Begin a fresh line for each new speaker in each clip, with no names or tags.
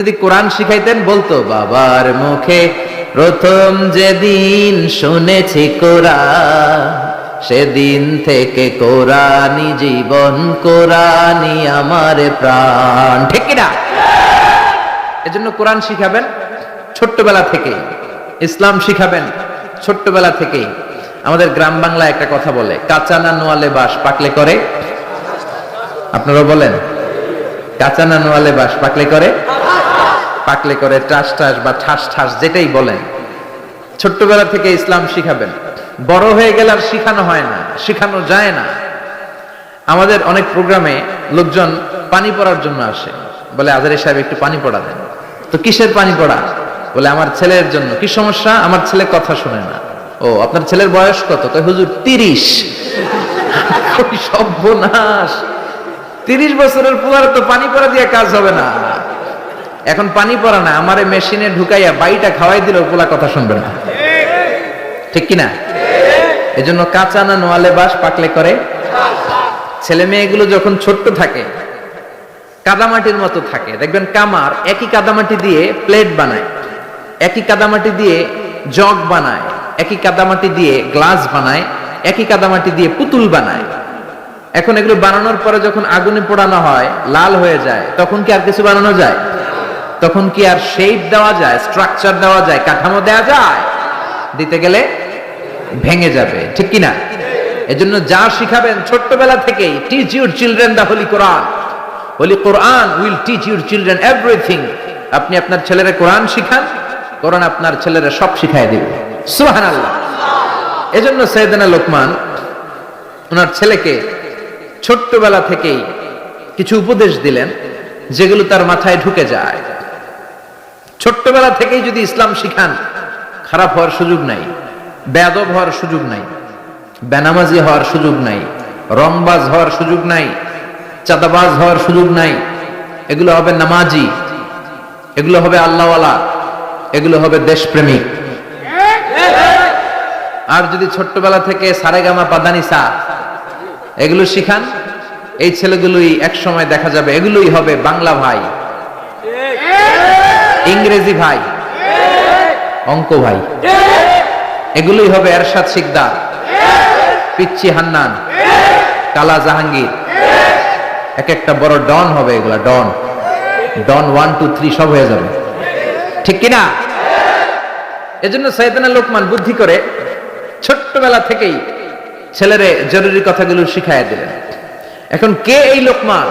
যদি কোরআন শিখাইতেন বলতো বাবার মুখে প্রথম যেদিন শুনেছি কোরআন সেদিন থেকে কোরআনই জীবন কোরআনই আমার প্রাণ। ঠিক কিনা? এজন্য কোরআন শিখাবেন ছোট্টবেলা থেকে, ইসলাম শিখাবেন ছোট্টবেলা থেকেই। আমাদের গ্রাম বাংলায় একটা কথা বলে, কাঁচা না নোয়ালে বাঁশ পাকলে করে। আপনারা বলেন, কাঁচা না নোয়ালে বাঁশ পাকলে করে? পাকলে করে টাস টাস বা ঠাস ঠাস যেটাই বলেন। ছোট্টবেলা থেকে ইসলাম শিখাবেন। বড় হয়ে গেলে আর শিখানো হয় না, শিখানো যায় না। আমাদের অনেক প্রোগ্রামে লোকজন পানি পড়ার জন্য আসে, বলে আজহারী সাহেব একটু পানি পড়া দেন। তো কিসের পানি পড়া? বলে আমার ছেলের জন্য। কি সমস্যা? আমার ছেলে কথা শুনে না। ও, আপনার ছেলের বয়স কত? কই হুজুর 30। সর্বনাশ, 30 বছরের পুয়ার তো পানি পড়া দিয়ে কাজ হবে না। এখন পানি পড়া না, আমারে মেশিনে ঢুকাইয়া বাইটা খাওয়াই দিলেও পোলা কথা শুনবে না। ঠিক কিনা? এজন্য কাঁচা না নোয়ালে বাঁশ পাকলে করে। ছেলে মেয়েগুলো যখন ছোট্ট থাকে কাদামাটির মতো থাকে, দেখবেন কামার একই কাদামাটি দিয়ে প্লেট বানায়, একই কাদামাটি দিয়ে জগ বানায়, একই কাদামাটি দিয়ে গ্লাস বানায়, একই কাদামাটি দিয়ে পুতুল বানায়। এখন এগুলো বানানোর পরে যখন আগুনে পোড়ানো হয়, লাল হয়ে যায়, তখন কি আর কিছু বানানো যায়? তখন কি আর শেপ দেওয়া যায়, স্ট্রাকচার দেওয়া যায়, কাঠামো দেওয়া যায়? দিতে গেলে ভেঙে যাবে। ঠিক কিনা? এজন্য যা শিখাবেন ছোট্টবেলা থেকেই, teach your children the holy Quran. Holy Quran will teach your children everything. আপনি আপনার ছেলেরে কোরআন শিখান, কোরআন আপনার ছেলেরা সব শিখাই দিবে। সুবহানাল্লাহ। এজন্য সাইয়েদনা লোকমান ওনার ছেলেকে ছোট্টবেলা থেকেই কিছু উপদেশ দিলেন যেগুলো তার মাথায় ঢুকে যায়। ছোট্টবেলা থেকেই যদি ইসলাম শিখান, খারাপ হওয়ার সুযোগ নাই, বেয়াদব হওয়ার সুযোগ নাই, বেনামাজি হওয়ার সুযোগ নাই, রংবাজ হওয়ার সুযোগ নাই, চাঁদাবাজ হওয়ার সুযোগ নাই। এগুলো হবে নামাজি, এগুলো হবে আল্লাহওয়ালা, এগুলো হবে দেশপ্রেমিক। আর যদি ছোট্টবেলা থেকে সারেগামা পাদানিসা এগুলো শিখান, এই ছেলেগুলোই এক সময় দেখা যাবে এগুলোই হবে বাংলা ভাই, ইংরেজি ভাই, অঙ্ক ভাই, এগুলোই হবে এরশাদ শিকদার, পিচ্চি হান্নান, কালা জাহাঙ্গীর। এক একটা বড় ডন হবে, এগুলা ডন, ডন 1 2 3 সব হয়ে যাবে। ঠিক কিনা? এজন্য সাইয়েদনা লোকমান বুদ্ধি করে ছোট্টবেলা থেকেই ছেলেরে জরুরি কথাগুলো শিখাইয়া দিলেন। এখন কে এই লোকমান?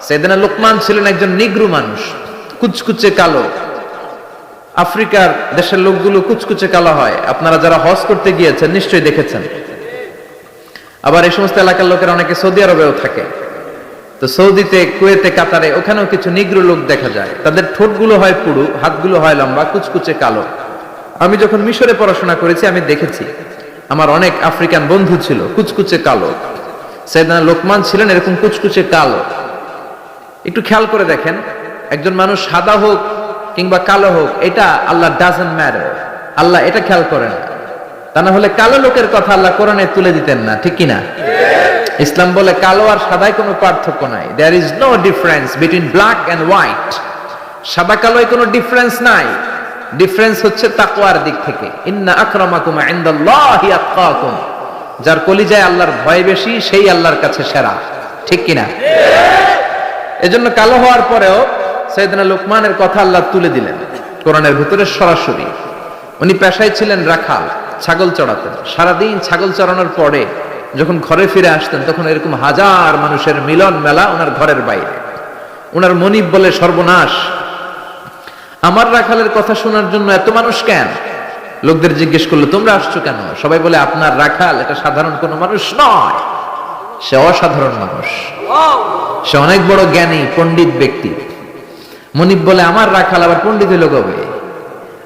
সাইয়েদনা লোকমান ছিলেন একজন নিগ্রু মানুষ, কুচকুচে কালো। আফ্রিকার দেশের লোকগুলো কুচকুচে কালো হয়, আপনারা যারা হজ করতে গিয়েছেন নিশ্চয়ই দেখেছেন। আবার এই সমস্ত এলাকার লোকেরা অনেকে সৌদি আরবেও থাকে, তো সৌদিতে, কুয়েতে, কাতারে ওখানেও কিছু নিগ্রু লোক দেখা যায়। তাদের ঠোঁটগুলো হয় পুরু, হাতগুলো হয় লম্বা, কুচকুচে কালো। আমি যখন মিশরে পড়াশোনা করেছি আমি দেখেছি, আমার অনেক আফ্রিকান বন্ধু ছিল কুচকুচে কালো। সাইয়েদনা লোকমান ছিলেন এরকম কুচকুচে কালো। একটু খেয়াল করে দেখেন, একজন মানুষ সাদা হোক কিংবা কালো হোক, এটা আল্লাহ ডাজন্ট ম্যাটার, আল্লাহ এটা খেয়াল করেন। তা না হলে কালো লোকের কথা আল্লাহ কোরআনে তুলে দিতেন না। ঠিক কিনা? ইসলাম বলে কালো আর সাদায় কোনো পার্থক্য নাই। There is no difference between black and white. সাদা কালোয় কোনো ডিফারেন্স নাই। ডিফারেন্স হচ্ছে তাকওয়ার দিক থেকে। ইন্না আকরামাকুম ইনদাল্লাহি আতকাকুম। যার কলিজায় আল্লাহর ভয় বেশি, সেই আল্লাহর কাছে সেরা। ঠিক কিনা? এজন্য কালো হওয়ার পরেও সাইয়েদনা লোকমানের কথা আল্লাহ তুলে দিলেন কোরআনের ভিতরে সরাসরি। উনি পেশায় ছিলেন রাখাল, ছাগল চড়াতেন। সারাদিন ছাগল চড়ানোর পরে যখন ঘরে ফিরে আসতেন, তখন এরকম হাজার মানুষের মিলন মেলা ওনার ঘরের বাইরে। ওনার মনিব বলে, সর্বনাশ, আমার রাখালের কথা শোনার জন্য এত মানুষ কেন? লোকদের জিজ্ঞেস করলো, তোমরা আসছো কেন? সবাই বলে, আপনার রাখাল এটা সাধারণ কোনো মানুষ নয়, সে অসাধারণ মানুষ, সে অনেক বড় জ্ঞানী পণ্ডিত ব্যক্তি। মনিব বলে, আমার রাখাল আবার পণ্ডিত হলো কবে?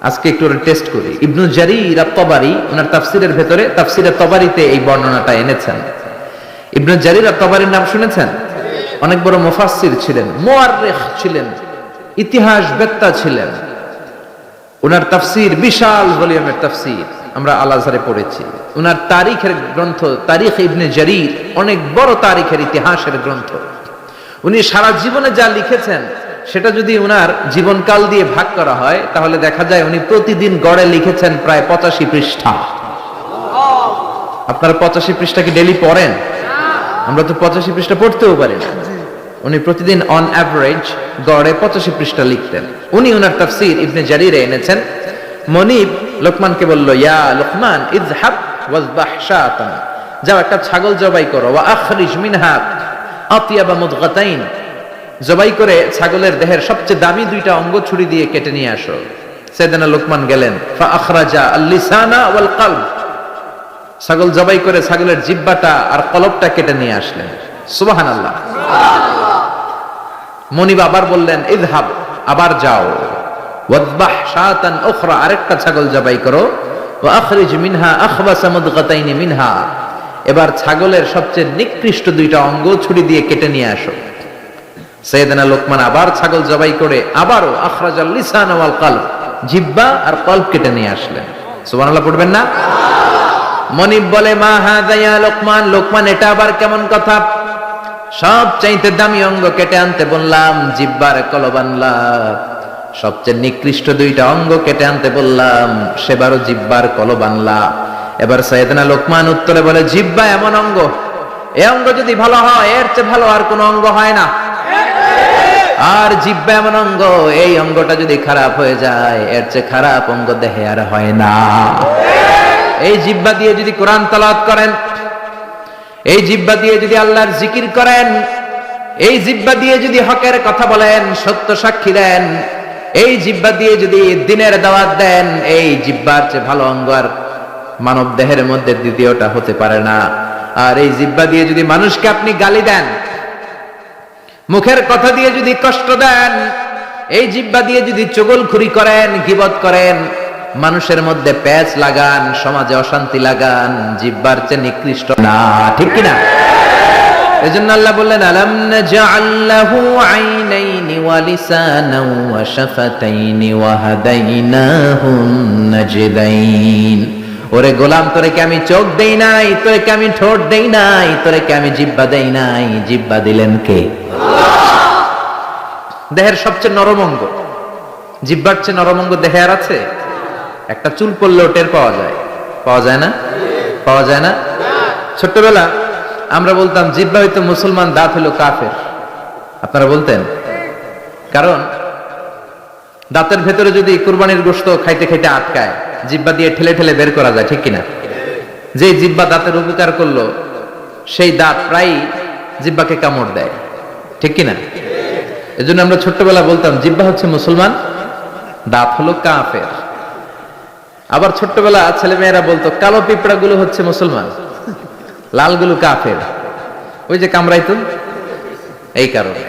আজকে একটু টেস্ট করি। ইবনু জারীর আত-তাবারি ওনার তাফসিরের ভেতরে, তাফসিরে তাবারিতে এই বর্ণনাটা এনেছেন। ইবনু জারীর আত-তাবারির নাম শুনেছেন? অনেক বড় মুফাসসির ছিলেন, মুআররিখ ছিলেন, ইতিহাস বেত্তা ছিলেন। ওনার তাফসির বিশাল ভলিউমের তাফসির, আমরা আল আজহারে পড়েছি। ওনার তারিখের গ্রন্থ তারিখ ইবনে জারীর অনেক বড় তারিখের ইতিহাসের গ্রন্থ। উনি সারা জীবনে যা লিখেছেন সেটা যদি উনার জীবনকাল দিয়ে ভাগ করা হয় তাহলে দেখা যায় উনি প্রতিদিন গড়ে লিখেছেন প্রায় 85 পৃষ্ঠা। আপনারা 85 পৃষ্ঠা কি ডেইলি পড়েন? আমরা তো 85 পৃষ্ঠা পড়তেও পারি না। উনি প্রতিদিন অন অ্যাভারেজ গড়ে 85 পৃষ্ঠা লিখতেন। উনি উনার তাফসীর ইবনে জারিরে এনেছেন। মনিব লোকমানকে বলল, ইয়া লোকমান ইযহাব ওয়াযবাহ শাতান, যাও একটা ছাগল জবাই করো, ওয়া আখরিজ মিনহা আতিয়াবা মুদগাতাইন, জবাই করে ছাগলের দেহের সবচেয়ে দামি দুইটা অঙ্গ ছুরি দিয়ে কেটে নিয়ে আসো। সাইয়েদনা লোকমান গেলেন, ফা আখরাজা আল লিসানা ওয়াল কলব, ছাগল জবাই করে ছাগলের জিহ্বাটা আর কলবটা কেটে নিয়ে আসলেন। সুবহানাল্লাহ। মনিব আবার বললেন, ইযহাব, আবার যাও, ওয়াযবাহ শাতান উখরা, আরেকটা ছাগল জবাই করো, ওয়া আখরিজ মিনহা আখবাসা মুদগাতাইন মিনহা, এবার ছাগলের সবচেয়ে নিকৃষ্ট দুইটা অঙ্গ ছুরি দিয়ে কেটে নিয়ে আসো। সাইয়েদনা লোকমান আবার ছাগল জবাই করে আবারও আখরাজাল লিসান ওয়াল কলব, জিহ্বা আর কলব কেটে নিয়ে আসলেন। সুবহানাল্লাহ পড়বেন না? মনিব বলে, মা হাযা ইয়া লোকমান, লোকমান এটা আবার কেমন কথা? সব চাইতে দামি অঙ্গ কেটে আনতে বললাম, জিহ্বার কলব আনলাম, সবচেয়ে নিকৃষ্ট দুইটা অঙ্গ কেটে আনতে বললাম, সেবারও জিহ্বার কলব আনলাম। এবার সাইয়েদনা লোকমান উত্তরে বলে, জিহ্বা এমন অঙ্গ, এই অঙ্গ যদি ভালো হয় এর চেয়ে ভালো আর কোনো অঙ্গ হয় না। আর জিহ্বা এমন অঙ্গ, এই অঙ্গটা যদি খারাপ হয়ে যায় এর চেয়ে খারাপ অঙ্গ দেহে আর হয় না। এই জিহ্বা দিয়ে যদি কোরআন তেলাওয়াত করেন, এই জিহ্বা দিয়ে যদি আল্লাহর জিকির করেন, এই জিহ্বা দিয়ে যদি হকের কথা বলেন, সত্য সাক্ষী দেন, এই জিহ্বা দিয়ে যদি দ্বীনের দাওয়াত দেন, এই জিহ্বার চেয়ে ভালো অঙ্গ আর মানব দেহের মধ্যে দ্বিতীয়টা হতে পারে না। আর এই জিহ্বা দিয়ে যদি মানুষকে আপনি গালি দেন, মুখের কথা দিয়ে যদি কষ্ট দেন, এই জিহ্বা দিয়ে যদি চুগলখুরি করেন, গীবত করেন, মানুষের মধ্যে প্যাচ লাগান, সমাজে অশান্তি লাগান, জিহ্বার চেয়ে নিকৃষ্ট না, ঠিক কিনা? এজন্য আল্লাহ বললেন, আলাম নাজআল লাহু আইনাইনি ওয়া লিসানান ওয়া শাফাতাইনি ওয়া হাদাইনাহুন নাজদাইন। ওরে গোলাম, তোরে কি আমি চোখ দেই নাই? তোরে কি আমি ঠোঁট দেই নাই? তোরে কি আমি জিহ্বা দেই নাই? জিহ্বা দিলেন কে? দেহের সবচেয়ে নরম অঙ্গ, জিহ্বার চেয়ে নরম অঙ্গ দেহে আর আছে? একটা চুল পড়লেও টের পাওয়া যায়, পাওয়া যায় না? পাওয়া যায় না? ছোট্টবেলা আমরা বলতাম জিহ্বা হইতো মুসলমান, দাঁত হইলো কাফের। আপনারা বলতেন? কারণ দাঁতের ভেতরে যদি কুরবানির গোশত খাইতে খাইতে আটকায়, জিহ্বা দিয়ে ঠেলে ঠেলে বের করা যায়, ঠিক কিনা? যে জিহ্বা দাঁতের উপকার করলো, সেই দাঁত প্রায় জিহ্বাকে কামড় দেয়, ঠিক কিনা? এজন্য আমরা ছোট্টবেলা বলতাম জিহ্বা হচ্ছে মুসলমান, দাঁত হলো কাফের। আবার ছোট্টবেলা ছেলে মেয়েরা বলতো কালো পিঁপড়া গুলো হচ্ছে মুসলমান, লালগুলো কাফের, ওই যে কামড়াইতো, এই কারণে।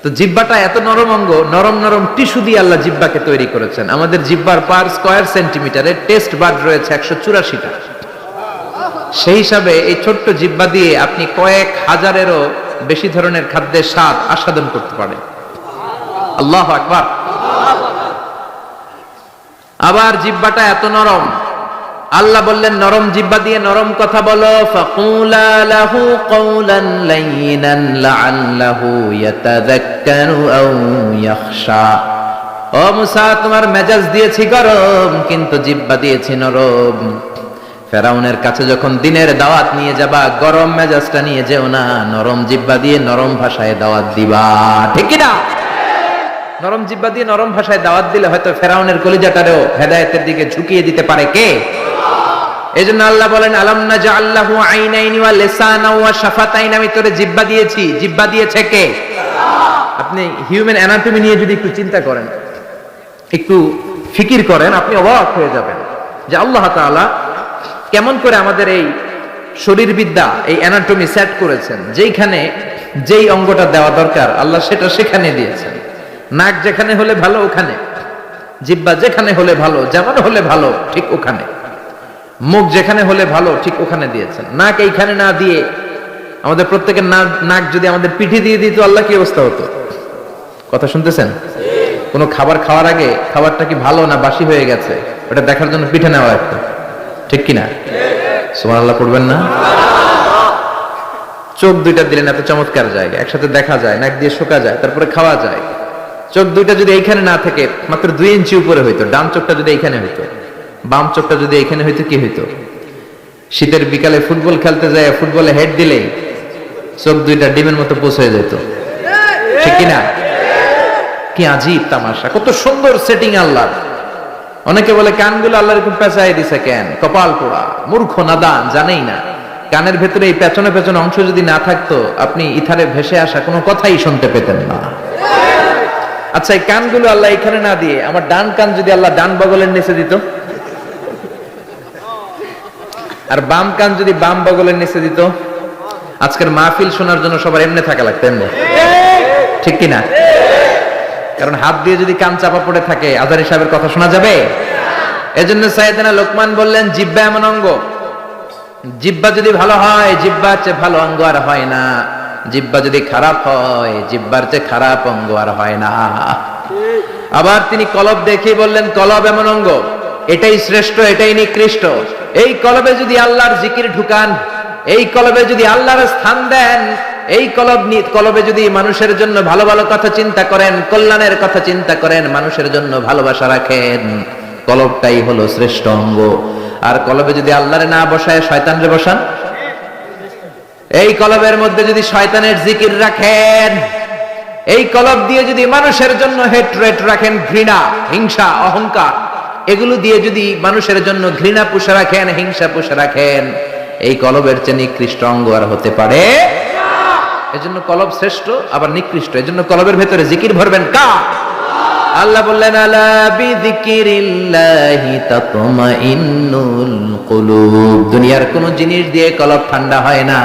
তো জিহ্বাটা এত নরম অঙ্গ, নরম নরম টিস্যু দিয়ে আল্লাহ জিহ্বাকে তৈরি করেছেন। আমাদের জিহ্বার পার স্কয়ার সেন্টিমিটারে টেস্ট বাড রয়েছে 184টা। সেই হিসাবে এই ছোট্ট জিহ্বা দিয়ে আপনি কয়েক হাজারেরও বেশি ধরনের খাদ্যের স্বাদ আস্বাদন করতে পারেন। আল্লাহু আকবার। আবার জিহ্বাটা এত নরম, আল্লাহ বললেন নরম জিহ্বা দিয়ে নরম কথা বলো, ফাকুলা লাহু কওলান লাইনান লাআল্লাহু ইয়াতাযাক্কারু আও ইয়াখশা। ও মুসা, তোমার মেজাজ দিয়েছি গরম, কিন্তু জিহ্বা দিয়েছি নরম। ফেরাউনের কাছে যখন দ্বীনের দাওয়াত নিয়ে যাবা, গরম মেজাজটা নিয়ে যেও না, নরম জিহ্বা দিয়ে নরম ভাষায় দাওয়াত দিবা, ঠিক কি না? নরম জিহ্বা দিয়ে নরম ভাষায় দাওয়াত দিলে হয়তো ফেরাউনের কলিজাটারেও হেদায়েতের দিকে ঝুঁকিয়ে দিতে পারে কে? এজন্য আল্লাহ বলেন, আলাম নাজআল লাহু আইনাইনি ওয়া লিসানান ওয়া শাফাতাইন, আমি তোরে জিহ্বা দিয়েছি। জিহ্বা দিয়েছে কে? আপনি হিউম্যান অ্যানাটমি নিয়ে যদি একটু চিন্তা করেন, একটু ফিকির করেন, আপনি অবাক হয়ে যাবেন যে আল্লাহ তাআলা কেমন করে আমাদের এই শরীরবিদ্যা, এই অ্যানাটমি সেট করেছেন। যেইখানে যেই অঙ্গটা দেওয়া দরকার আল্লাহ সেটা সেখানে দিয়েছেন। নাক যেখানে হলে ভালো ওখানে, জিহ্বা যেখানে হলে ভালো, যেমন হলে ভালো ঠিক ওখানে, মুখ যেখানে হলে ভালো ঠিক ওখানে দিয়েছেন। নাক এইখানে না দিয়ে আমাদের প্রত্যেকের নাক যদি আমাদের পিঠে দিয়ে দিত, আল্লাহ কি অবস্থা হতো? কথা শুনতেছেন? কোনো খাবার খাওয়ার আগে খাবারটা কি ভালো না বাসি হয়ে গেছে ওটা দেখার জন্য পিঠে নেওয়া একটা, ঠিক কিনা? সুবহানাল্লাহ পড়বেন না? চোখ দুইটা দিলেন এত চমৎকার জায়গা, একসাথে দেখা যায়, নাক দিয়ে শোকা যায়, তারপরে খাওয়া যায়। চোখ দুইটা যদি এইখানে না থাকে, মাত্র 2 ইঞ্চি উপরে হইতো, ডান চোখটা যদি এইখানে হইতো, বাম চোখটা যদি এইখানে হইতো, কি হইতো? শীতের বিকালে ফুটবল খেলতে যায়, ফুটবলে হেড দিলে চোখ দুইটা ডিমের মতো পোষ হয়ে যেত, ঠিক কিনা? কি আজীব তামাশা, কত সুন্দর সেটিং আল্লাহ। অনেকে বলে কানগুলো আল্লাহ এরকম পেঁচাই দিছে কেন? কপাল পোড়া, মূর্খ, নাদান, জানেই না। কানের ভেতরে এই পেছনে পেছনে অংশ যদি না থাকতো, আপনি ইথারে ভেসে আসা কোনো কথাই শুনতে পেতেন না। আচ্ছা, এই কানগুলো আল্লাহ এখানে না দিয়ে আমার ডান কান যদি আল্লাহ ডান বগলের নিচে দিত, আর বাম কান যদি বাম বগলের নিচে দিত, আজকের মাহফিল শোনার জন্য সবার এমনি থাকা লাগতো, এমনি, ঠিক কিনা? কারণ হাত দিয়ে যদি কান চাপা পড়ে থাকে, আজারি সাহেবের কথা শোনা যাবে? এজন্য সাইয়েদনা লোকমান বললেন, জিহ্বা এমন অঙ্গ, জিহ্বা যদি ভালো হয়, জিহ্বার চেয়ে ভালো অঙ্গ আর হয় না। জিহ্বা যদি খারাপ হয়, জিহ্বার চেয়ে খারাপ অঙ্গ আর হয় না। আবার তিনি কলব দেখে বললেন, কলব এমন অঙ্গ, এটাই শ্রেষ্ঠ, এটাই নিকৃষ্ট। এই কলবে যদি আল্লাহর জিকির ঢুকান, এই কলবে যদি আল্লাহর স্থান দেন, এই কলবে যদি মানুষের জন্য ভালো ভালো কথা চিন্তা করেন, কল্যাণের কথা চিন্তা করেন, মানুষের জন্য ভালোবাসা রাখেন, কলবটাই হলো শ্রেষ্ঠ অঙ্গ। আর কলবে যদি আল্লাহরে না বসায় শয়তানরে বসান, এই কলবের মধ্যে যদি শয়তানের জিকির রাখেন, এই কলব দিয়ে যদি মানুষের জন্য হেট্রেট রাখেন, ঘৃণা, হিংসা, অহংকার, এগুলো দিয়ে যদি মানুষের জন্য ঘৃণা পুষে রাখেন, হিংসা পুষে রাখেন, এই কলবের চেয়ে নিকৃষ্ট অঙ্গ আর হতে পারে? এজন্য কলব শ্রেষ্ঠ, আবার নিকৃষ্ট। এজন্য কলবের ভেতরে জিকির ভরবেন কার? আল্লাহ বললেন, আলা বিযিকিরিল্লাহি তাতমাইন্নুল কুলুব। দুনিয়ার কোন জিনিস দিয়ে কলব ঠান্ডা হয় না,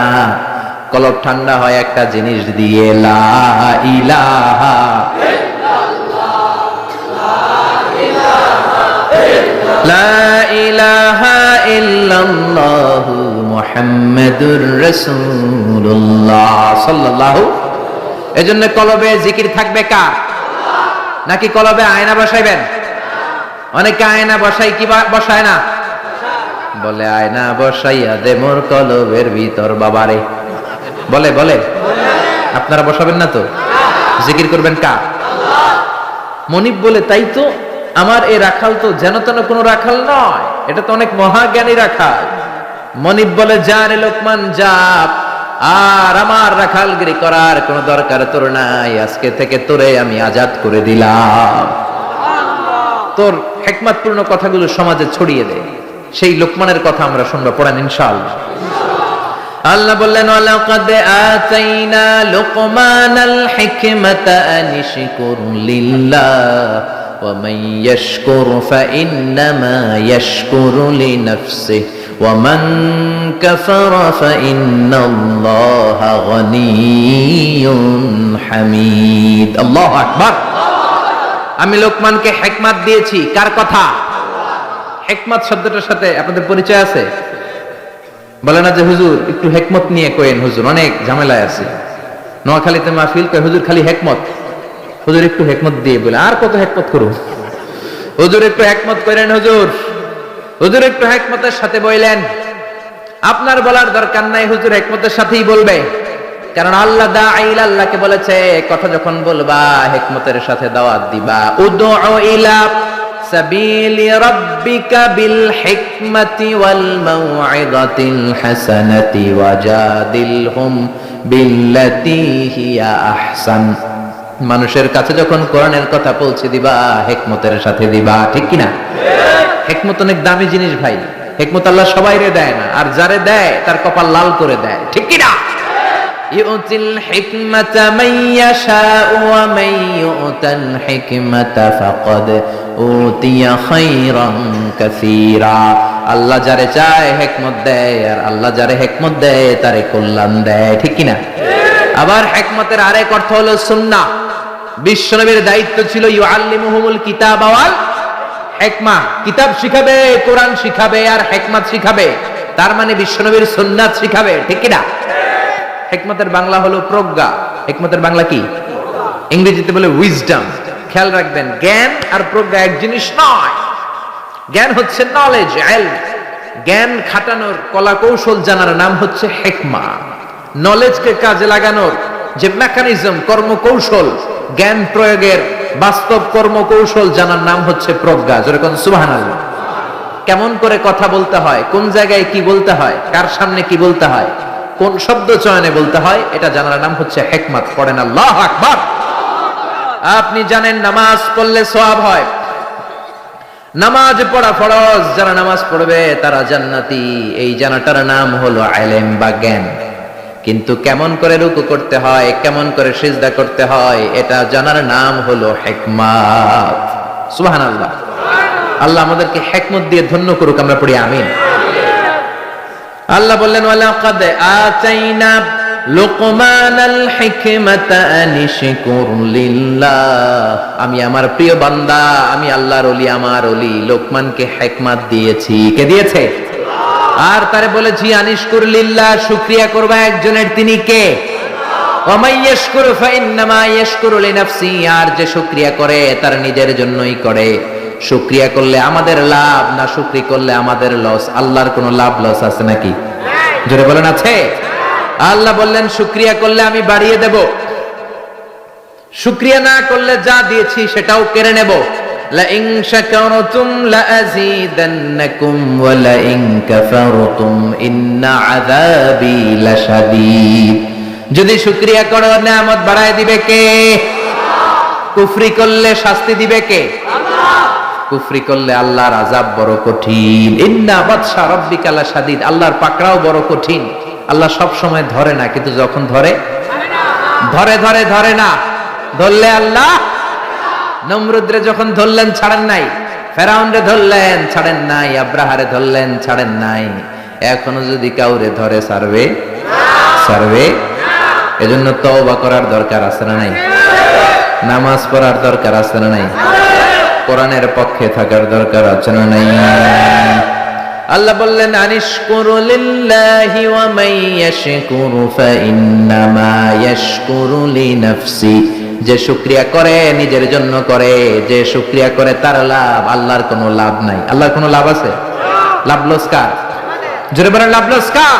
কলব ঠান্ডা হয় একটা জিনিস দিয়ে, লা ইলাহা লা ইলাহা ইল্লাল্লাহু মুহাম্মাদুর রাসূলুল্লাহ সাল্লাল্লাহু। এজন্য কলবে জিকির থাকবে কার? নাকি কলবে আয়না বসাইবেন? অনেকে আয়না বসাই, কি বসায় না? বলে আয়না বসাইয়া দে মোর কলবের ভিতর বাবারে, বলে বলে। আপনারা বসাবেন না তো? জিকির করবেন কার? মনিব বলে, তাই তো, আমার এই রাখাল তো যেন তেন কোনো রাখাল নয়, এটা তো অনেক মহাজ্ঞানী রাখাল। মনিব বলে, যা রে লোকমান যা, আর আমার রাখালগিরি করার কোনো দরকার তোর নাই, আজকে থেকে তোরে আমি আজাদ করে দিলাম। তোর হিকমতপূর্ণ কথাগুলো সমাজে ছড়িয়ে দে। সেই লোকমানের কথা আমরা শুনবো, পড়েন ইনশাআল্লাহ। আল্লাহ বললেন, ওয়ালাকাদ আতাইনা লুকমানাল হিকমাতা আনিশকুর লিল্লাহ ওয়া মান ইয়াশকুর ফাইন্নামা ইয়াশকুরু লিনাফসিহি ওয়া মান কাফারা ফাইন্নাল্লাহা গনিয়্যুন হামিদ। আল্লাহু আকবার। আমি লোকমানকে হিকমত দিয়েছি, কার কথা? হিকমত শব্দটার সাথে আপনাদের পরিচয় আছে? বলে না যে হুজুর একটু হিকমত নিয়ে কইেন, হুজুর অনেক ঝামেলায় আছে। নোয়াখালীতে মাহফিল কয়, হুজুর খালি হিকমত, হুজুর একটু হিকমত দিয়ে বলে, আর কত হিকমত করুন, হুজুর একটু হিকমত করেন, হুজুর হুজুর একটু হিকমতের সাথে বললেন। আপনার বলার দরকার নাই, হুজুর হিকমতের সাথেই বলবে, কারণ আল্লাহ দাঈল, আল্লাহকে বলেছে কথা যখন বলবা হিকমতের সাথে দাওয়াত দিবা। উদউ ইলা সাবিলি রাব্বিকা বিল হিকমাতি ওয়াল মাউইযাতিল হাসানাতি ওয়াজাদিলহুম বিল্লাতী হিয়া আহসান। মানুষের কাছে যখন কোরআনের কথা পৌঁছে দিবা, হিকমতের সাথে দিবা, ঠিক কি না? হিকমত অনেক দামি জিনিস ভাই। হিকমত আল্লাহ সবাইরে দেয় না, আর যারে দেয় তার কপাল লাল করে দেয়, ঠিক কি না? ইউতিল হিকমাতা মান ইয়াশাউ ওয়া মান ইউতাল হিকমাতা ফাকাদ উতিয়া খায়রান কাসীরা। আল্লাহ যারে চায় হিকমত দেয়, আর আল্লাহ যারে হিকমত দেয় তারে কল্যাণ দেয়, ঠিক কি না? আবার হিকমতের আরেক অর্থ হলো সুন্নাহ। বিশ্বনবীর দায়িত্ব ছিল ইউআল্লিমুহুমুল কিতাব ওয়াল হিকমা, কিতাব শিখাবে, কোরআন শিখাবে, আর হিকমত শিখাবে। তার মানে বিশ্বনবীর সুন্নাত শিখাবে, ঠিক কি না? হিকমতের বাংলা হলো প্রজ্ঞা। হিকমতের বাংলা কি? ইংরেজিতে বলে উইজডম। খেয়াল রাখবেন, জ্ঞান আর প্রজ্ঞা এক জিনিস নয়। জ্ঞান হচ্ছে নলেজ, ইলম। জ্ঞান খাটানোর, কলা কৌশল জানার নাম হচ্ছে হিকমা। নলেজকে কাজে লাগানোর, যে মেকানিজম, কর্মকৌশল, জ্ঞান প্রয়োগের বাস্তব কর্মকৌশল জানার নাম হচ্ছে প্রজ্ঞা। যেরকম সুবহানাল্লাহ। কেমন করে কথা বলতে হয়, কোন জায়গায় কি বলতে হয়, কার সামনে কি বলতে হয়, কোন শব্দ চয়নে বলতে হয়, এটা জানার নাম হচ্ছে হিকমত। পড়েন আল্লাহু আকবার। আপনি জানেন নামাজ পড়লে সওয়াব হয়, নামাজ পড়া ফরজ, যারা নামাজ পড়বে তারা জান্নাতি, এই জানাটার নাম হলো ইলম বা জ্ঞান। কিন্তু কেমন করে রুকু করতে হয়, কেমন করে সিজদা করতে হয়, এটা জানার নাম হলো হিকমত। সুবহানাল্লাহ। আল্লাহ আমাদেরকে হিকমত দিয়ে ধন্য করুক, আমরা পড়ি আমিন। আল্লাহ বললেন ওয়ালাকাদ আতাইনা লুকমানাল হিকমাতা আনিশকুর লিল্লাহ। আমি আমার প্রিয় বান্দা, আমি আল্লাহর ওলি, আমার ওলি লোকমানকে হিকমত দিয়েছি। কে দিয়েছে? আর তারে বলেছি আনিশকুর লিল্লাহ, শুকরিয়া করবা একজনের, তিনি কে? ওয়া মান ইয়াশকুরু ফাইন্নামা ইয়াশকুরু লিনাফসি, আর যে শুকরিয়া করে তার নিজের জন্যই করে। শুকরিয়া করলে আমাদের লাভ, না শুকরি করলে আমাদের লস। আল্লাহর কোনো লাভ লস আছে নাকি? জোরে বলেন আছে? আল্লাহ বললেন শুকরিয়া করলে আমি বাড়িয়ে দেব, শুকরিয়া না করলে যা দিয়েছি সেটাও কেড়ে নেব। লা ইন শাকারতুম লা আযীদান্নাকুম ওয়া লা ইন কাফারতুম ইন্না আযাবি লাশাদীদ। যদি শুকরিয়া করো নিয়ামত বাড়ায় দিবে কে? কুফরি করলে শাস্তি দিবে কে? কুফরি করলে আল্লাহর আযাব বড় কঠিন। ইন্না বাতশা রাব্বিকা লাশাদীদ, আল্লাহর পাকড়াও বড় কঠিন। আল্লাহ সব সময় ধরে না, কিন্তু যখন ধরে ধরে ধরে ধরে না, ধরলে আল্লাহ। নমরুদরে যখন ধরলেন ছাড়েন নাই, ফেরাউনরে ধরলেন ছাড়েন নাই, আব্রাহারে ধরলেন ছাড়েন নাই। এখনো যদি কাউরে ধরে ছাড়বে? ছাড়বে। এজন্য তওবা করার দরকার আছে না নাই? নামাজ পড়ার দরকার আছে না নাই? কোরআনের পক্ষে থাকার দরকার আছে না নাই? আল্লাহ বললেন আনিশকুরু লিল্লাহি ওয়া মান ইয়াশকুরু ফাইন্নামা ইয়াশকুরু লিনাফসি। যে শুকরিয়া করে নিজের জন্য করে, যে শুকরিয়া করে তার লাভ, আল্লাহর কোনো লাভ নাই। আল্লাহর কোনো লাভ আছে? লাভ লস কার? জোরে বলেন লাভ লস কার?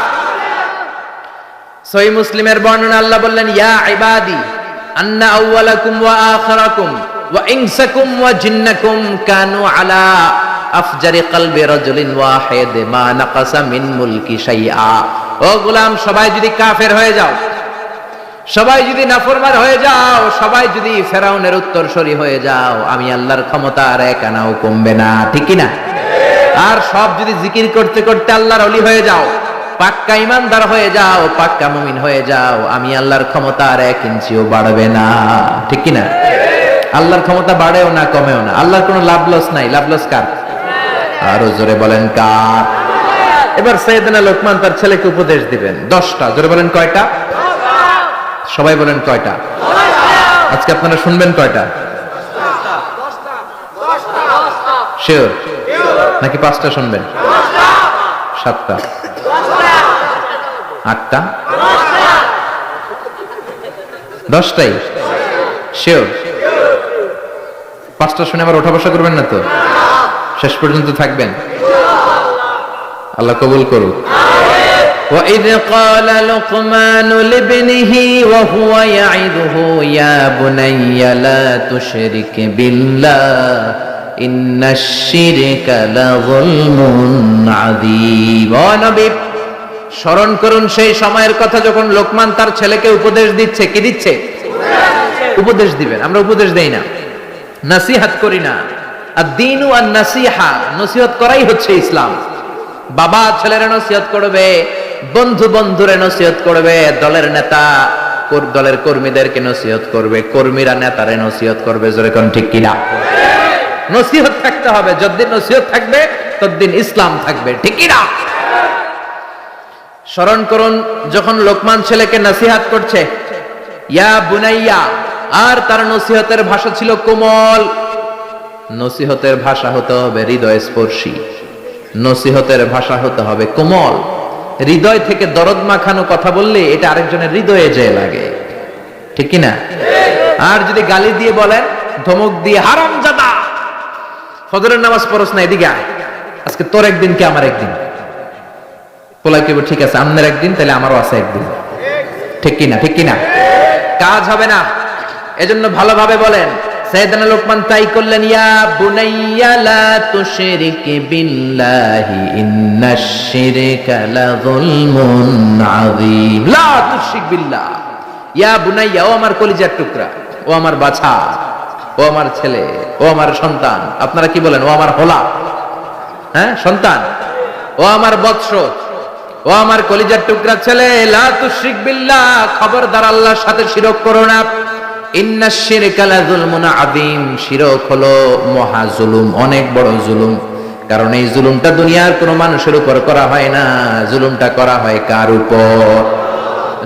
সহিহ মুসলিমের বর্ণনা, আল্লাহ বললেন ইয়া ইবাদি আন্না আউওয়ালাকুম ওয়া আখিরাকুম ওয়া ইনসাকুম ওয়া জিন্নাকুম কানু আলা আফজারি কলবি রাজুলিন ওয়াহিদ মা নাকাসা মিন মুলকি শাইআ। ও গোলাম, সবাই যদি কাফের হয়ে যাও, সবাই যদি নাফরমান হয়ে যাও, সবাই যদি ফেরাউনের উত্তরসূরি হয়ে যাও, আমি আল্লাহর ক্ষমতা আর এক আনাও কমবে না। ঠিক কি না? আর সব যদি জিকির করতে করতে আল্লাহর ওলি হয়ে যাও, পাক্কা ইমানদার হয়ে যাও, পাক্কা মুমিন হয়ে যাও, আমি আল্লাহর ক্ষমতা আর এক ইঞ্চিও বাড়বে না। ঠিক কি না? আল্লাহর ক্ষমতা বাড়েও না কমেও না। আল্লাহর কোনো লাভ লস নাই। লাভ লস কার? আরো জোরে বলেন কার? এবার সাইয়েদনা লোকমান তার ছেলেকে উপদেশ দিবেন 10টা। জোরে বলেন কয়টা? সবাই বলেন কয়টা? আজকে আপনারা শুনবেন কয়টা? শিওর নাকি 5টা শুনবেন? 7টা? 8টা? 10টাই? শিওর? 5টা শুনে আবার ওঠা বসা করবেন না তো? শেষ পর্যন্ত থাকবেন? আল্লাহ কবুল করুক। وَإِذْ قَالَ لُقْمَانُ لِابْنِهِ وَهُوَ يَعِظُهُ يَا بُنَيَّ لَا تُشْرِكْ بِاللَّهِ إِنَّ الشِّرْكَ لَظُلْمٌ عَظِيمٌ। ও নবী, স্মরণ করুন সেই সময়ের কথা যখন লোকমান তার ছেলেকে উপদেশ দিচ্ছে। কি দিচ্ছে? উপদেশ দিবেন। আমরা উপদেশ দেই না, নসিহত করি না। আদ-দীনু আন-নাসিহা, নসিহত করাই হচ্ছে ইসলাম। বাবা ছেলের নসিহত করবে, বন্ধু বন্ধুরে নসিহত করবে, দলের নেতা দলের কর্মীদেরকে নসিহত করবে, কর্মীরা নেতারে নসিহত করবে। জোরে কোন ঠিক কিনা? নসিহত থাকতে হবে। যতদিন নসিহত থাকবে ততদিন ইসলাম থাকবে। ঠিক কিনা? স্মরণ করুন যখন লোকমান ছেলেকে নসিহত করছে, ইয়া বুনাইয়া, আর তার নসিহতের ভাষা ছিল কোমল। নসিহতের ভাষা হতে হবে হৃদয় স্পর্শী, নসিহতের ভাষা হতে হবে কোমল। হৃদয় থেকে দরদ মাখানো কথা বললে এটা আরেকজনের হৃদয়ে যেয়ে লাগে। ঠিক কি না? আর যদি গালি দিয়ে বলেন, ধমক দিয়ে, হারামজাদা, ফজরের নামাজ পড়ছ না, এদিকে আয়, আজকে তোর একদিন কি আমার একদিন। পোলাই কেবল ঠিক আছে, আমনের একদিন, তাহলে আমারও আছে একদিন। ঠিক কি না? ঠিক কি না? কাজ হবে না। এজন্য ভালোভাবে বলেন। সাইয়েদনা লোকমান তাই করলেন, ইয়া বুনাইয়া লা তুশরিক বিল্লাহি ইন্নাশ শিরকা লাযুলমুন আযীম। লা তুশরিক বিল্লাহ, ইয়া বুনাইয়া, ও আমার কলিজার টুকরা, ও আমার বাছা, ও আমার ছেলে, ও আমার সন্তান। আপনারা কি বলেন? ও আমার হোলা, হ্যাঁ সন্তান, ও আমার বৎস, ও আমার কলিজার টুকরা ছেলে, লা তুশরিক বিল্লাহ, খবরদার আল্লাহর সাথে শিরক করো না। ইন্নাশ শিরকা লাযুলমুন আযীম, শিরক হলো মহা জুলুম, অনেক বড় জুলুম। কারণ এই জুলুমটা দুনিয়ার কোনো মানুষের উপর করা হয় না, জুলুমটা করা হয় কার উপর?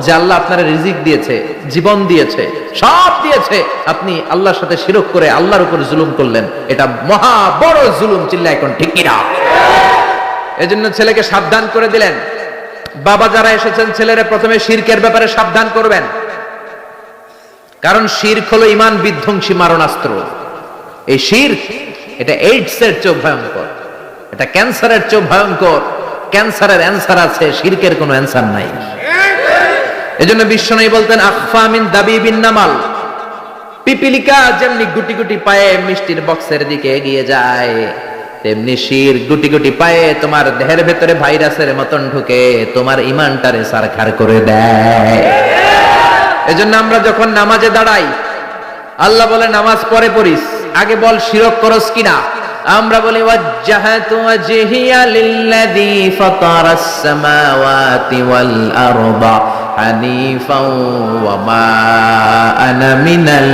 যে আল্লাহ আপনার রিজিক দিয়েছে, জীবন দিয়েছে, সব দিয়েছে, আপনি আল্লাহর সাথে শিরক করে আল্লাহর উপর জুলুম করলেন, এটা মহা বড় জুলুম। চিল্লায় এখন ঠিক কিনা? এজন্য ছেলেকে সাবধান করে দিলেন। বাবা যারা এসেছেন, ছেলেরা প্রথমে শিরকের ব্যাপারে সাবধান করবেন। কারণ শিরক হলো ঈমান বিধ্বংসী মারণাস্ত্র। এই শিরক, এটা এইডস এর চেয়ে ভয়ঙ্কর, এটা ক্যান্সারের চেয়ে ভয়ঙ্কর। ক্যান্সারের অ্যানসার আছে, শিরকের কোনো অ্যানসার নাই। এজন্য বিশ্বনবী বলতেন, আখফা মিন দাবিবিন নামাল, পিপিলিকা যেমনি গুটি গুটি পায়ে মিষ্টির বক্সের দিকে এগিয়ে যায়, তেমনি শির গুটি গুটি পায়ে তোমার দেহের ভেতরে ভাইরাসের মতন ঢুকে তোমার ঈমানটারে সারখার করে দেয়। এজন্য আমরা যখন নামাজে দাঁড়াই, আল্লাহ বলে নামাজ পরে পড়িস, আগে বল শিরক করস কিনা। আমরা বলি ওয়াজ্জাহাতু ওয়াজহিয়া লিল্লাযী ফাতারাস সামাওয়াতি ওয়াল আরদা হানিফাও ওয়া মা আনা মিনাল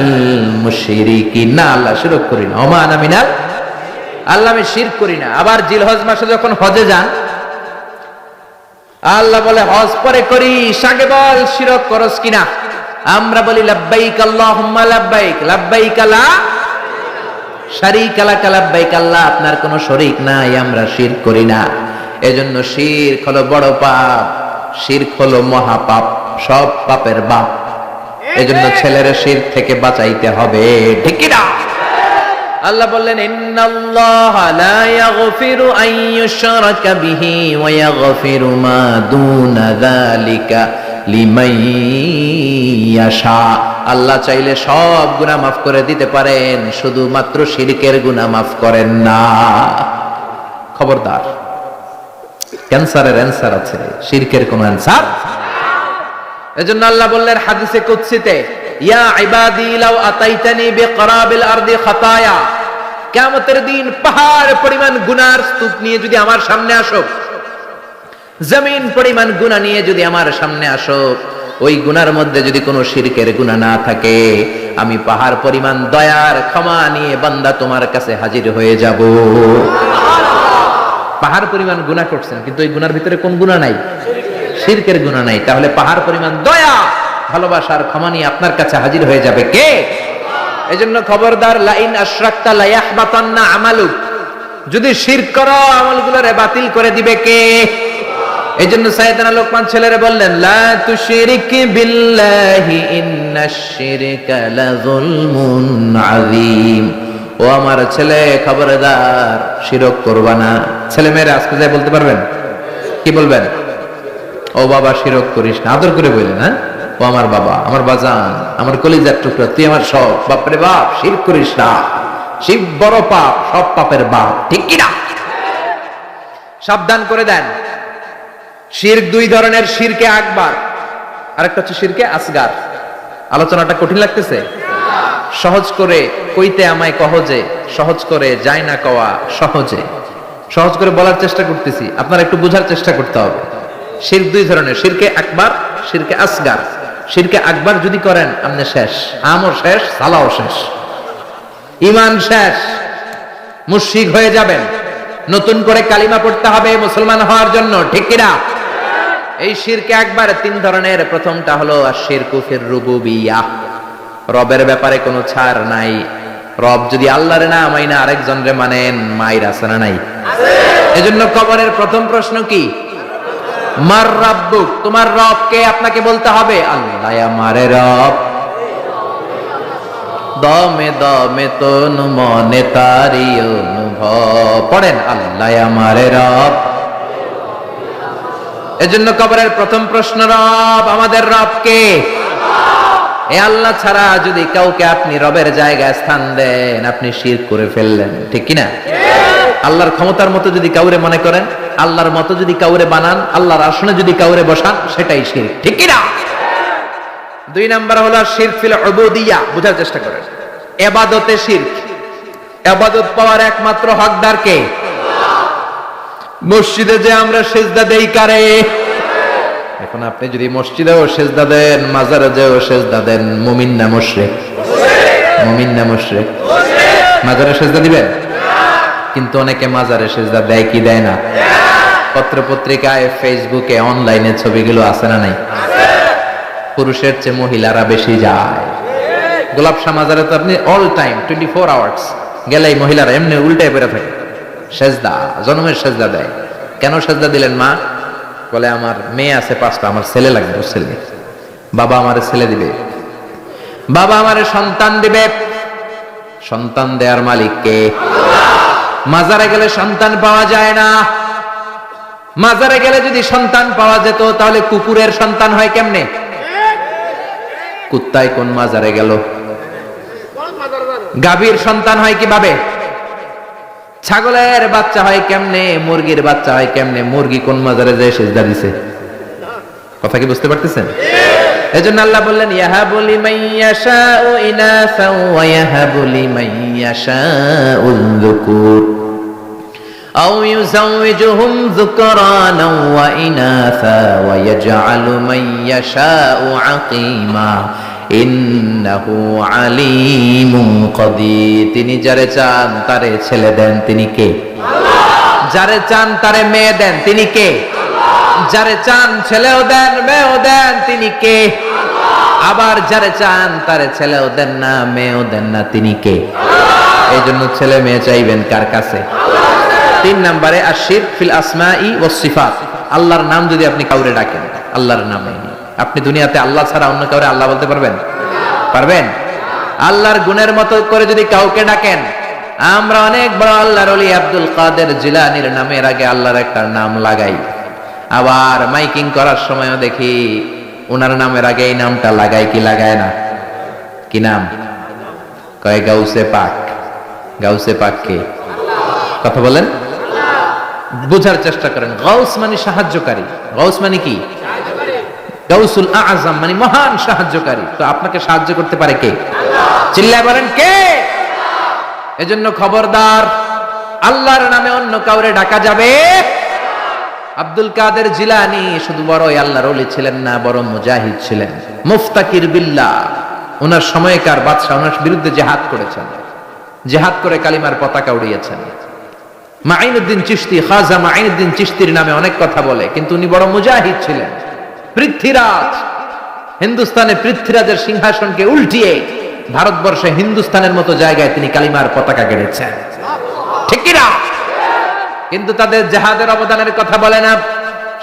মুশরিকিন। না, আল্লাহ শিরক করি না। ওয়া মা আনা মিনাল, আল্লাহ আমি শিরক করি না। আবার জিলহজ মাসে যখন হজে যান, আল্লাহ বলে হজ পরে করিস, আগে বল শিরক করস কিনা। আমরা বলি লাব্বাইক আল্লাহুম্মা লাব্বাইক, লাব্বাইক লা শারীকা লাক লাব্বাইক, আল্লাহ আপনার কোনো শরীক নাই, আমরা শিরক করি না। এজন্য শিরক হলো বড় পাপ, শিরক হলো মহা পাপ, সব পাপের বাপ। এজন্য ছেলের শিরক থেকে বাঁচাইতে হবে, ঠিক কি না? আল্লাহ বললেন, ইন্নাল্লাহা লা ইয়াগফিরু আন ইউশরাকা বিহি ওয়া ইয়াগফিরু মা দুনা যালিকা লিমান ইয়াশা। আল্লাহ চাইলে সব গুনাহ মাফ করে দিতে পারেন, শুধুমাত্র শিরকের গুনাহ মাফ করেন না। খবরদার, ক্যান্সারের অ্যানসার আছে, শিরকের কোনো অ্যানসার। এজন্য আল্লাহ বললেন হাদিসে কুদসিতে, ইয়া ইবাদি লাউ আতাইতানি বিকরাবিল আরদি খাতায়া, কিয়ামতের দিন পাহাড় পরিমাণ গুনার স্তূপ নিয়ে যদি আমার সামনে আসো, জমিন পরিমাণ গুনাহ নিয়ে যদি আমার সামনে আসো, ওই গুনার মধ্যে যদি কোনো শিরকের গুনাহ না থাকে, আমি পাহাড় পরিমাণ দয়ার ক্ষমা নিয়ে বান্দা তোমার কাছে হাজির হয়ে যাব। পাহাড় পরিমাণ গুনাহ করছেন, কিন্তু ওই গুনার ভিতরে কোন গুনাহ নাই? শিরকের গুনাহ নাই। তাহলে পাহাড় পরিমাণ দয়া, ভালোবাসার ক্ষমা নিয়ে আপনার কাছে হাজির হয়ে যাবে কে? এজন্য খবরদার, লাইন আশরাকতা লা ইয়াহবাতান্না আমালুক, যদি শিরক করো আমলগুলোরে বাতিল করে দিবে কে? এজন্য সাইয়েদনা লোকমান ছেলেরে বললেন, লা তুশরিক বিল্লাহি ইন্নাশ শিরকা লাযুলমুন আযীম। ও আমার ছেলে, খবরদার শিরক করবা না। ছেলে মেয়েরা আজকে যাই বলতে পারবেন? কি বলবেন? ও বাবা শিরক করিস না, আদর করে বললেন। হ্যাঁ, ও আমার বাবা, আমার বাজান, আমার কলিজার টুকরা, তুই আমার সব। বাপরে বাপ, শিরক করিস না, শিব বড় পাপ, সব পাপের বাপ, ঠিক কি না? সাবধান করে দেন। শিরক দুই ধরনের, শিরকে আকবার, আরেকটা হচ্ছে শিরকে আসগার। আলোচনাটা কঠিন লাগতেছে? সহজ করে কইতে আমায় কহজে, সহজ করে যায় না কওয়া সহজে। সহজ করে বলার চেষ্টা করতেছি, আপনারা একটু বোঝার চেষ্টা করতে হবে। শিরক দুই ধরনের, শিরকে আকবার, শিরকে আসগার। শিরকে আকবার যদি করেন, আপনি শেষ, আমও শেষ, সালাও শেষ, ঈমান শেষ, মুশরিক হয়ে যাবেন। নতুন করে কালিমা পড়তে হবে মুসলমান হওয়ার জন্য, ঠিক কিনা? এই শিরকে আকবার তিন ধরনের। প্রথমটা হলো আশ-শিরকু ফির রুবুবিয়্যাহ, রবের ব্যাপারে কোনো ছাড় নাই। রব যদি আল্লাহর না মাইনা আরেকজনরে মানেন, মাইর আছে না নাই? এজন্য কবরের প্রথম প্রশ্ন কি? মার রাব্বুক, তোমার রব কে? আপনাকে বলতে হবে, আল্লাহ আমারে রব। দমে দমে তনু মনে তারি অনুভব, পড়েন আল্লাহ আমারে রব। এজন্য কবরের প্রথম প্রশ্ন, রব, আমাদের রব কে? এ আল্লাহ ছাড়া যদি কাউকে আপনি রবের জায়গায় স্থান দেন, আপনি শিরক করে ফেললেন, ঠিক কিনা? আল্লাহর ক্ষমতার মতো যদি কাউরে মনে করেন, আল্লাহর মতো যদি কাউরে বানান, আল্লাহর আসনে যদি কাউরে বসান, সেটাই শিরক, ঠিক কিনা? 2 নাম্বার হলো শিরক ফিল উবুদিয়্যাহ। বুঝার চেষ্টা করেন, ইবাদতে শিরক। ইবাদত পাওয়ার একমাত্র হকদার কে? মসজিদে যে আমরা সিজদা দেই কারে? এখন আপনি যদি মসজিদেও সিজদা দেন, মাজারে যেও সিজদা দেন, মুমিন না মুশরিক? মুমিন না মুশরিক? মাজারে সিজদা দিবেন? কিন্তু অনেকে মাজারে সিজদা দেয় কি দেয় না? পত্র পত্রিকায়, ফেসবুকে, অনলাইনে ছবিগুলো আছে না নাই? পুরুষের চেয়ে মহিলারা বেশি যায়। গোলাপ শাহ মাজারে তো আপনি অল টাইম 24 আওয়ার্স গেলেই মহিলারা এমনি উল্টে বেড়ে থাকে, সেজদা, জন্মের সেজদা দেয়। কেন সেজদা দিলেন মা? বলে আমার মেয়ে আছে 5টা, আমার ছেলে লাগবে, ছেলে। বাবা আমারে ছেলে দিবে, বাবা আমারে সন্তান দিবে। সন্তান দেয়ার মালিক কে? মাজারে গেলে সন্তান পাওয়া যায় না। মাজারে গেলে যদি সন্তান পাওয়া যেত, তাহলে কুকুরের সন্তান হয় কেমনে? কুত্তায় কোন মাজারে গেল? গাভীর সন্তান হয় কিভাবে? ছাগলের বাচ্চা হয় কেমনে? মুরগির বাচ্চা হয় কেমনে? মুরগি কোন মাজারে যায় সিজদা দিছে? কথা কি বুঝতে পারতেছেন? এজন্য আল্লাহ বললেন, ইয়াহাবু লিমান ইয়াশাউ ইনাসা ওয়া ইয়াহাবু লিমান ইয়াশাউ যুকুর আও ইউযাওয়িজুহুম যুকরানা ওয়া ইনাসা ওয়া ইয়াজআলু মান ইয়াশাউ আকীমা ইন্নাহু আলিমুন কাদির। তিনি যারে চান তারে ছেলে দেন, তিনি কে? আল্লাহ। যারে চান তারে মেয়ে দেন, তিনি কে? আল্লাহ। যারে চান ছেলেও দেন, মেয়েও দেন, তিনি কে? আল্লাহ। আবার যারে চান তারে ছেলেও দেন না, মেয়েও দেন না, তিনি কে? আল্লাহ। এই জন্য ছেলে মেয়ে চাইবেন কার কাছে? আল্লাহ। 3 নম্বরে আশিরক ফিল আসমাই ওয়াস সিফাত। আল্লাহর নাম যদি আপনি কাউরে ডাকেন, আল্লাহর নামে, আপনি দুনিয়াতে আল্লাহ ছাড়া অন্য কাউরে আল্লাহ বলতে পারবেন? পারবেন? আল্লাহর গুণের মতো করে যদি কাউকে ডাকেন, আমরা অনেক বড় আল্লাহর ওলি আব্দুল কাদের জিলানীর নামের আগে আল্লাহর একটা নাম লাগাই, আবার মাইকিং করার সময়ও দেখি ওনার নামের আগে এই নামটা লাগাই কি লাগায় না? কি নাম? কয় গাউসে পাক। গাউসে পাক কে? কথা বলেন, বুঝার চেষ্টা করেন। গাউস মানে সাহায্যকারী। গাউস মানে কি? গাউসুল আযম মানে মহান সাহায্যকারী। তো আপনাকে সাহায্য করতে পারে কে? আল্লাহ। চিল্লায় বলেন কে? আল্লাহ। এজন্য খবরদার, আল্লাহর নামে অন্য কাউরে ডাকা যাবে? আব্দুল কাদের জিলানী শুধু বড়ই আল্লাহর ওলি ছিলেন না, বড় মুজাহিদ ছিলেন, মুফতাকির বিল্লাহ। ওনার সময়কার বাদশা ওনার বিরুদ্ধে জিহাদ করেছেন, জিহাদ করে কালিমার পতাকা উড়িয়েছেন। মাইনুদ্দিন চিশতি, খাজা মাইনুদ্দিন চিশতির নামে অনেক কথা বলে, কিন্তু উনি বড় মুজাহিদ ছিলেন। পৃথ্বীরাজ, হিন্দুস্তানে পৃথ্বীরাজের সিংহাসনকে উল্টিয়ে ভারতবর্ষে হিন্দুস্তানের মতো জায়গায় তিনি কালিমার পতাকা গেড়েছেন, ঠিক কিনা? কিন্তু তাদের জিহাদের অবদানের কথা বলে না,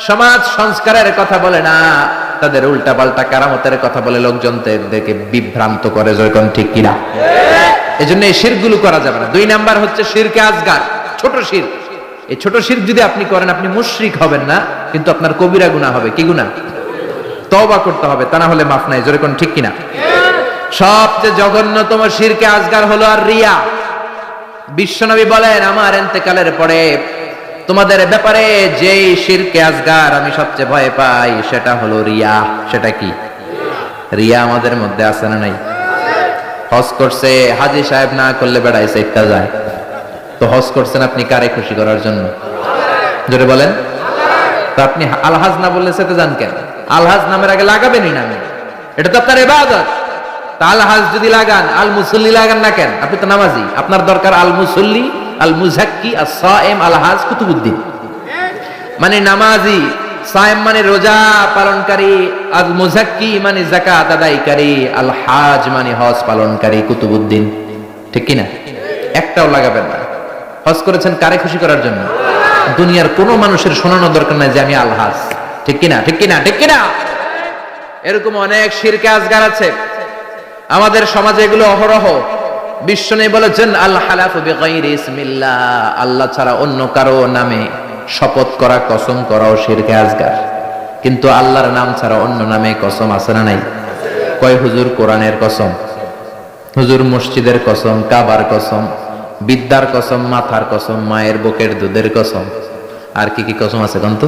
সমাজ সংস্কারের কথা বলে না, তাদের উল্টা পাল্টা কারামতের কথা বলে লোকজনদেরকে বিভ্রান্ত করে, যখন ঠিক কিনা? এজন্য এই শিরকগুলো করা যাবে না। 2 নাম্বার হচ্ছে শিরকে আসগার, ছোট শিরক। এই ছোট শিরক যদি আপনি করেন, আপনি মুশরিক হবেন না, কিন্তু আপনার কবিরা গুনাহ হবে। কি গুনাহ? তওবা করতে হবে, তা না হলে মাফ নাই। জোরে কোন ঠিক কিনা? সবচেয়ে জঘন্যতম শিরকে আসগার হলো আর রিয়া। বিশ্বনবী বলেন, আমার ইন্তেকালের পরে তোমাদের ব্যাপারে যেই শিরকে আসগার আমি সবচেয়ে ভয় পাই, সেটা হলো রিয়া। সেটা কি? রিয়া আমাদের মধ্যে আছে না নাই? হজ করছে হাজী সাহেব, না করলে বেড়াইছে একটা যায়। তো হজ করছেন আপনি কারে খুশি করার জন্য? জোরে বলেন। তো আপনি আলহাজ না বললে সেটা যান কেন? আলহাজ নামের আগে লাগাবেনই না, এটা তো আপনার ইবাদত। আলহাজ যদি লাগান, আল মুসল্লি লাগান না কেন? আপনি তো নামাজি, আপনার দরকার আল মুসল্লি, আল মুজাক্কি, আস-সায়েম, আলহাজ কুতুবুদ্দিন মানে নামাজি, সায়েম মানে রোজা পালনকারী, আল মুজাক্কি মানে যাকাত আদায়কারী, আল হাজ মানে হজ পালনকারী, কুতুবুদ্দিন, ঠিক কি না? একটাও লাগাবেন না। হজ করেছেন কারে খুশি করার জন্য? দুনিয়ার কোন মানুষের শোনানোর দরকার নাই যে আমি আলহাজ, ঠিক কি না? ঠিক কি না? ঠিক কি না? এরকম অনেক শিরকে আসগার আছে আমাদের সমাজে, এগুলো অহরহ। বিশ্বনবী বলেছেন, আল হালাফু বিগাইরি ইসমিল্লাহ, আল্লাহ ছাড়া অন্য কারো নামে শপথ করা, কসম করাও শিরকে আসগার। কিন্তু আল্লাহর নাম ছাড়া অন্য নামে কসম আছে না নাই? কয় হুজুর কোরআনের কসম, হুজুর মসজিদের কসম, কাবার কসম, বিদ্যার কসম, মাথার কসম, মায়ের বুকের দুধের কসম, আর কি কি কসম আছে কোন তো?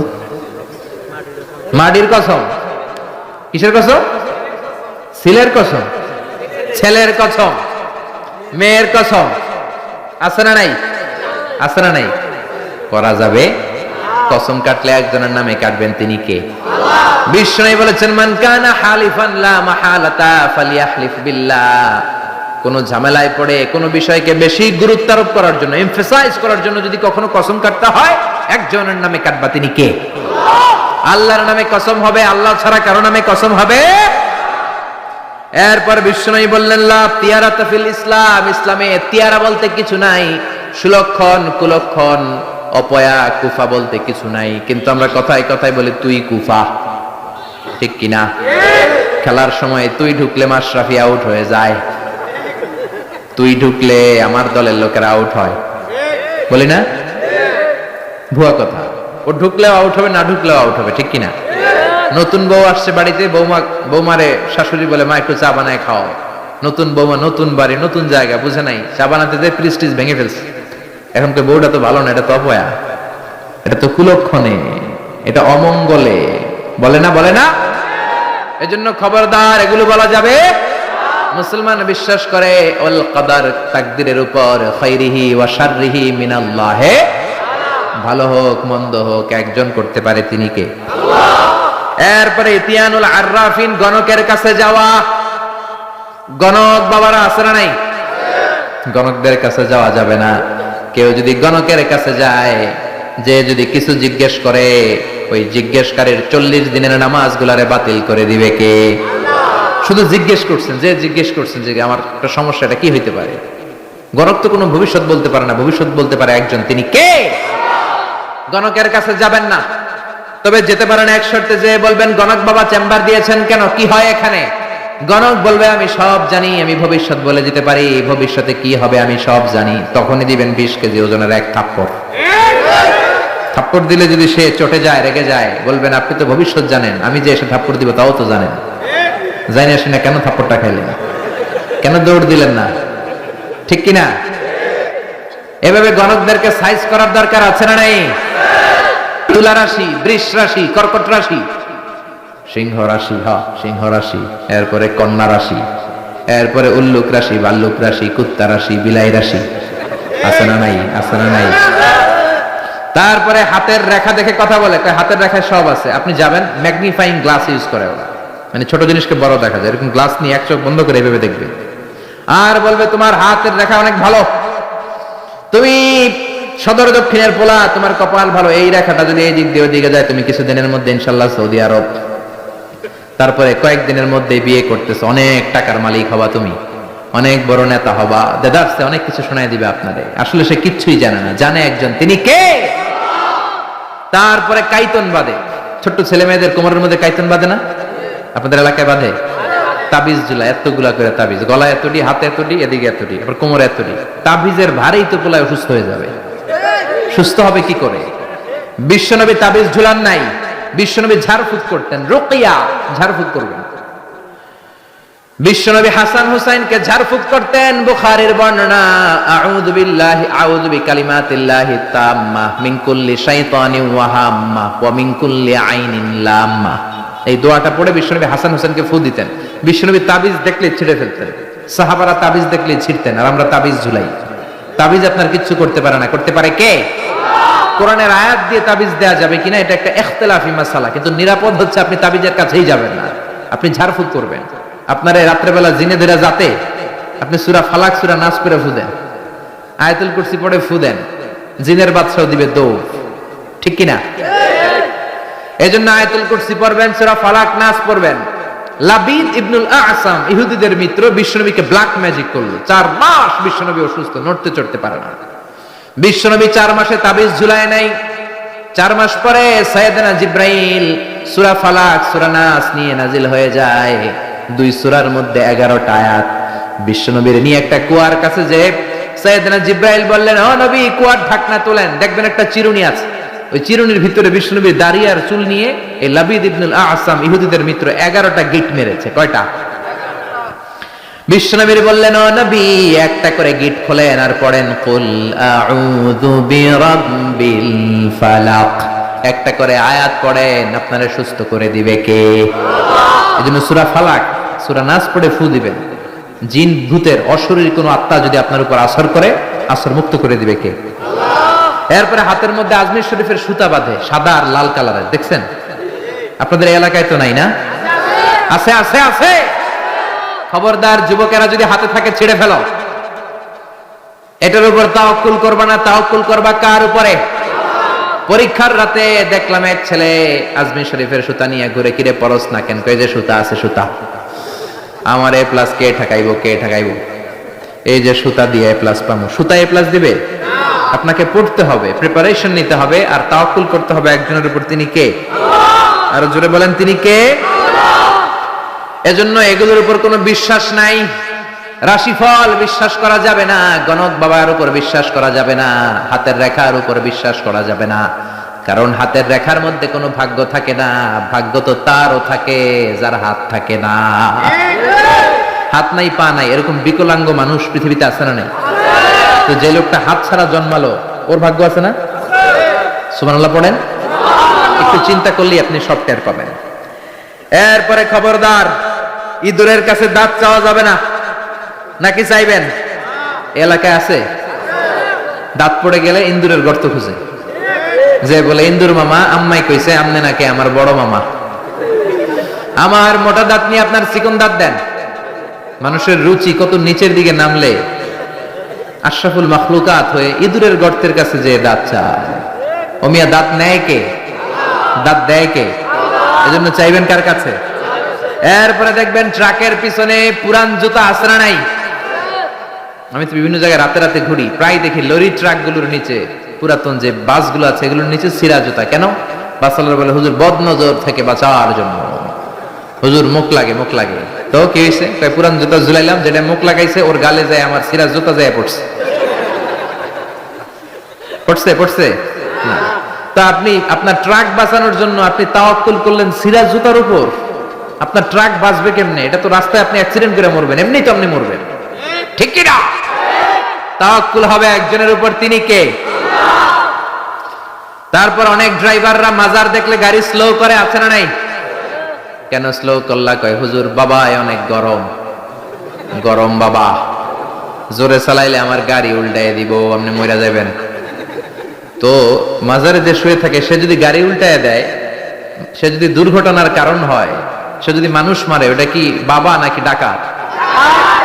মাটির কসম, কিসের কসম? ছেলের কসম, ছেলের কসম, মেয়ের কসম, আছে না নাই? আছে না নাই? করা যাবে? কসম কাটলে একজনের নামে কাটবেন, তিনি কে? বিষ্ণু বলেছেন, মান কানা হালিফান লা মাহালাতা ফালিয়াহলিফ বিল্লাহ। কোন ঝামেলায় পড়ে কোন বিষয়কে বেশি গুরুত্ব আরোপ করার জন্য, এমফাসাইজ করার জন্য যদি কখনো কসম কাটতে হয়, একজনের নামে কাটবা, তিনি কে? আল্লাহর নামে কসম হবে, আল্লাহ ছাড়া কারো নামে কসম হবে? এরপর বিষ্ণু বললেন, লা তিয়ারাতা ফিল ইসলাম, ইসলামে তিয়ারা বলতে কিছু নাই, সুলক্ষণ কুলক্ষণ অপয়া কুফা বলতে কিছু নাই। কিন্তু আমরা কথায় কথায় বলি তুই কুফা, ঠিক কিনা? খেলার সময় তুই ঢুকলে মাশরাফি আউট হয়ে যায়, তুই ঢুকলে আমার দলের লোকেরা আউট হয়, বলি না? ভুয়া কথা। ও ঢুকলেও আউট হবে, না ঢুকলেও আউট হবে, ঠিক কিনা? নতুন বউ আসছে বাড়িতে, বৌমারে শাশুড়ি বলে, মা একটু চা বানায় খাও। নতুন বৌমা, নতুন বাড়ি, নতুন জায়গা, বুঝে নাই, চা বানাতে যে প্রেস্টিজ ভেঙে ফেলছে। এখন তো বউটা তো ভালো না, এটা তো অপয়া, এটা তো কুলক্ষণে, এটা অমঙ্গলে, বলে না? বলে না? এজন্য খবরদার, এগুলো বলা যাবে। মুসলমান বিশ্বাস করে ওয়াল কদর, তাকদীরের উপর, খাইরিহি ওয়া শাররিহি মিনাল্লাহ, ভালো হোক মন্দ হোক একজন করতে পারে, তিনি কে? এরপরে ইতিয়ানুল আররাফিন, গণকের কাছে যাওয়া। গণক বাবারা আছে না নাই? গণকদের কাছে যাওয়া যাবে না। কেউ যদি গণকের কাছে যায়, যে যদি কিছু জিজ্ঞেস করে, ওই জিজ্ঞেসকারীর 40 দিনের নামাজগুলারে বাতিল করে দিবে কে? শুধু জিজ্ঞেস করছেন, যে জিজ্ঞেস করছেন যে আমার একটা সমস্যা, এটা কি হইতে পারে? গণক তো কোনো ভবিষ্যৎ বলতে পারে না, ভবিষ্যৎ বলতে পারে একজন, তিনি কে? গণকের কাছে যাবেন না, তবে যেতে পারেন এক শর্তে, যে বলবেন, গণক বাবা চেম্বার দিয়েছেন কেন, কি হয় এখানে? গণক বলবে, আমি সব জানি, আমি ভবিষ্যৎ বলে দিতে পারি, ভবিষ্যতে কি হবে আমি সব জানি। তখনই দিবেন 20 কেজি ওজনের এক থাপ্পড়। থাপ্পড় দিলে যদি সে চটে যায়, রেগে যায়, বলবেন, আপনি তো ভবিষ্যৎ জানেন, আমি যে এসে থাপ্পড় দিব তাও তো জানেন, জানি আসি না, কেন থাপ্পড়টা খাইলেন, কেন দৌড় দিলেন না, ঠিক কিনা? এভাবে গণকদেরকে সাইজ করার দরকার আছে না নাই? তুলা রাশি, বৃষ রাশি, কর্কট রাশি, সিংহ রাশি, সিংহ রাশি, এরপরে কন্যা রাশি, এরপরে উল্লুক রাশি, ভাল্লুক রাশি, কুত্তা রাশি, বিলাই রাশি, আছে না নাই? আছে না নাই? তারপরে হাতের রেখা দেখে কথা বলে, হাতের রেখায় সব আছে। আপনি যাবেন, ম্যাগনিফাইং গ্লাস ইউজ করে ওরা, মানে ছোট জিনিসকে বড় দেখা যায়, এরকম গ্লাস নিয়ে এক চোখ বন্ধ করে এভাবে দেখবে, আর বলবে, তোমার হাতের রেখা অনেক ভালো, তুমি সদর দক্ষিণের পোলা, তোমার কপাল ভালো, এই রেখাটা যদি এই দিক দিয়ে ওদিকে যায়, তুমি কিছুদিনের মধ্যে ইনশাল্লাহ সৌদি আরব, তারপরে কয়েকদিনের মধ্যে বিয়ে করতেছে, অনেক টাকার মালিক হবা, তুমি অনেক বড় নেতা হবা, দেদারসে অনেক কিছু শোনায় দিবে আপনাদের। আসলে সে কিচ্ছুই জানে না, জানে একজন, তিনি কে? তারপরে কাইতন বাঁধে, ছোট্ট ছেলে মেয়েদের কোমরের মধ্যে কাইতন বাঁধে না? আপনাদের এলাকায় বাঁধে? তাবিজ ঝুলা, এতগুলা করে তাবিজ, গলায় এতটি, হাতে এতটি, এদিকে এতটি, আবার কোমরে এতটি। তাবিজের ভারেই তো পোলায় অসুস্থ হয়ে যাবে, সুস্থ হবে কি করে? বিশ্বনবী তাবিজ ঝুলান নাই, বিশ্বনবী ঝাড়ফুঁক করতেন, রুকিয়া, ঝাড়ফুঁক করবেন। বিশ্বনবী হাসান হুসাইনকে ঝাড়ফুঁক করতেন। বুখারীর বর্ণনা, আউযু বিল্লাহি আউযু বিকালিমাতিল্লাহি তাম্মা মিন কুল্লি শাইতানিন ওয়া হাম্মা ওয়া মিন কুল্লি আইনিন লাম্মা, এই দোয়াটা পড়ে বিশ্বনবী হাসান হুসাইনকে ফু দিতেন। বিশ্বনবী তাবিজ দেখলে ছিঁড়ে ফেলতেন, সাহাবারা তাবিজ দেখলে ছিঁড়তেন, আর আমরা তাবিজ ঝুলাই। তাবিজ আপনার কিচ্ছু করতে পারে না, করতে পারে কে? কোরআনের আয়াত দিয়ে তাবিজ দেয়া যাবে কিনা এটা একটা ইখতিলাফি মাসালা, কিন্তু নিরাপদ হচ্ছে আপনি তাবিজের কাছেই যাবেন না, আপনি ঝাড়ফুঁক করবেন। আপনারা রাত্রেবেলা জিনে ধরে যাতে আপনি সূরা ফালাক, সূরা নাস করে ফু দেন, আয়াতুল কুরসি পড়ে ফু দেন, জিনের বাদশাও দিবে দৌড়, ঠিক কিনা? এজন্য আয়াতুল কুরসি পড়বেন, সূরা ফালাক, নাস পড়বেন। লাবিদ ইবনুল আ'সাম, ইহুদিদের মিত্র, বিশ্বনবীকে ব্ল্যাক ম্যাজিক করলো। 4 মাস বিশ্বনবী অসুস্থ, নড়তে চড়তে পারে না। বিশ্বনবী 4 মাসে তাবিজ ঝুলায় নাই। 4 মাস পরে সাইয়েদনা জিব্রাইল সূরা ফালাক, সূরা নাস নিয়ে নাজিল হয়ে যায়। 2 সূরার মধ্যে 11টা আয়াত। বিশ্বনবীর নিয়ে একটা কুয়ার কাছে যে সাইয়েদনা জিব্রাইল বললেন, ও নবী, কুয়ার ঢাকনা তোলেন, দেখবেন একটা চিরুনি আছে। ওই চিরুনির ভিতরে বিশ্বনবীর দাড়ি আর চুল নিয়ে এই লাবিদ ইবনুল আ'সাম, ইহুদিদের মিত্র, 11টা গিট মেরেছে। কয়টা? বিশ্বনবী বললেন, ও নবী, একটা করে গিট খোলেন আর পড়েন কুল আউযু বিরাব্বিল ফালাক। একটা করে আয়াত পড়েন, আপনারা সুস্থ করে দিবে কে? এজন্য সূরা ফালাক, সূরা নাস পড়ে ফু দিবেন। জিন ভূতের অশরীরী কোনো আত্মা যদি আপনার উপর আসর করে, আসর মুক্ত করে দিবে কে? এরপরে হাতের মধ্যে আজমির শরীফের সুতা বাঁধে, সাদা আর লাল কালারের, দেখছেন? আপনাদের এলাকায় তো নাই না? আছে আছে আছে। খবরদার, যুবকেরা যদি হাতে থাকে ছিঁড়ে ফেলো। এটার উপর তাওয়াক্কুল করবা না, তাওয়াক্কুল করবা কার উপরে? পরীক্ষার রাতে দেখলাম এক ছেলে আজমির শরীফের সুতা নিয়ে ঘুরে, কিরে পরশ না কেন? কই যে সুতা আছে, সুতা আমার এ প্লাস কে ঠেকাইবো, কে ঠেকাইবো? এই যে সুতা দিয়ে এ প্লাস পাবো। সুতা এ প্লাস দিবে? আপনাকে পড়তে হবে, প্রিপারেশন নিতে হবে, আর তাওয়াক্কুল করতে হবে একজনের উপর। তিনি কে? আরো জোরে বলেন, তিনি কে? এজন্য এগুলোর উপর কোনো বিশ্বাস নাই। রাশিফল বিশ্বাস করা যাবে না, গণক বাবার উপর বিশ্বাস করা যাবে না, হাতের রেখার উপর বিশ্বাস করা যাবে না। কারণ হাতের রেখার মধ্যে কোনো ভাগ্য থাকে না। ভাগ্য তো তারও থাকে যার হাত থাকে না। হাত নাই, পা নাই, এরকম বিকলাঙ্গ মানুষ পৃথিবীতে আছে না নাই? তো যে লোকটা হাত ছাড়া জন্মালো, ওর ভাগ্য আছে না? সুবহানাল্লাহ পড়েন। একটু চিন্তা করলেই আপনি সব টের পাবেন। এরপরে খবরদার, ইঁদুরের কাছে দাঁত চাওয়া যাবে না। নাকি চাইবেন? এলাকায় আছে দাঁত পড়ে গেলে ইন্দুরের গর্ত খুঁজে, যে বলে, ইন্দুর মামা, আম্মাই কইছে আমনে নাকি আমার বড় মামা, আমার মোটা দাঁত নিয়ে আপনার চিকন দাঁত দেন। মানুষের রুচি কত নিচের দিকে নামলে আশরাফুল মাখলুকাত হয়ে ইঁদুরের গর্তের কাছে যে দাঁত চায়। ও মিয়া, দাঁত নেয় কে? দাঁত দেয় কে? এজন্য চাইবেন কার কাছে? এরপরে দেখবেন ট্রাকের পিছনে পুরান জুতা আছে না নাই? আমি তো বিভিন্ন জায়গায় রাতে রাতে ঘুরি, প্রায় দেখি লরি ট্রাক গুলোর নিচে, পুরাতন যে বাসগুলো আছে এগুলোর নিচে ছিঁড়া জুতা। কেন? বাসওয়ালারা বলে, হুজুর বদনজর থেকে বাঁচার জন্য, হুজুর মুখ লাগে, মুখ লাগে। তো কি হয়েছে? পুরান জুতা ঝুলাইলাম, যেটা মুখ লাগাইছে ওর গালে যায় আমার ছিঁড়া জুতা যায় পড়ছে। পড়ছে পড়ছে না। তা আপনি আপনার ট্রাক বাঁচানোর জন্য আপনি তাওয়াক্কুল করলেন ছিঁড়া জুতার উপর। আপনার ট্রাক বাঁচবে কেমনে? এটা তো রাস্তায় আপনি অ্যাক্সিডেন্ট করে মরবেন, এমনি তো আপনি মরবেন, ঠিক কি না? তাওয়াক্কুল হবে একজনের উপর, তিনি কে? তারপর অনেক ড্রাইভাররা মাজার দেখলে গাড়ি স্লো করে, আছে না নাই? কেন স্লো করলা? কয়, হুজুর বাবা অনেক গরম, গরম বাবা, জোরে চালাইলে আমার গাড়ি উল্টায় দিব, আপনি মরে যাবেন। তো মাজারে যে শুয়ে থাকে সে যদি গাড়ি উল্টায় দেয়, সে যদি দুর্ঘটনার কারণ হয়, সে যদি মানুষ মারে, ওটা কি বাবা নাকি ডাকাত?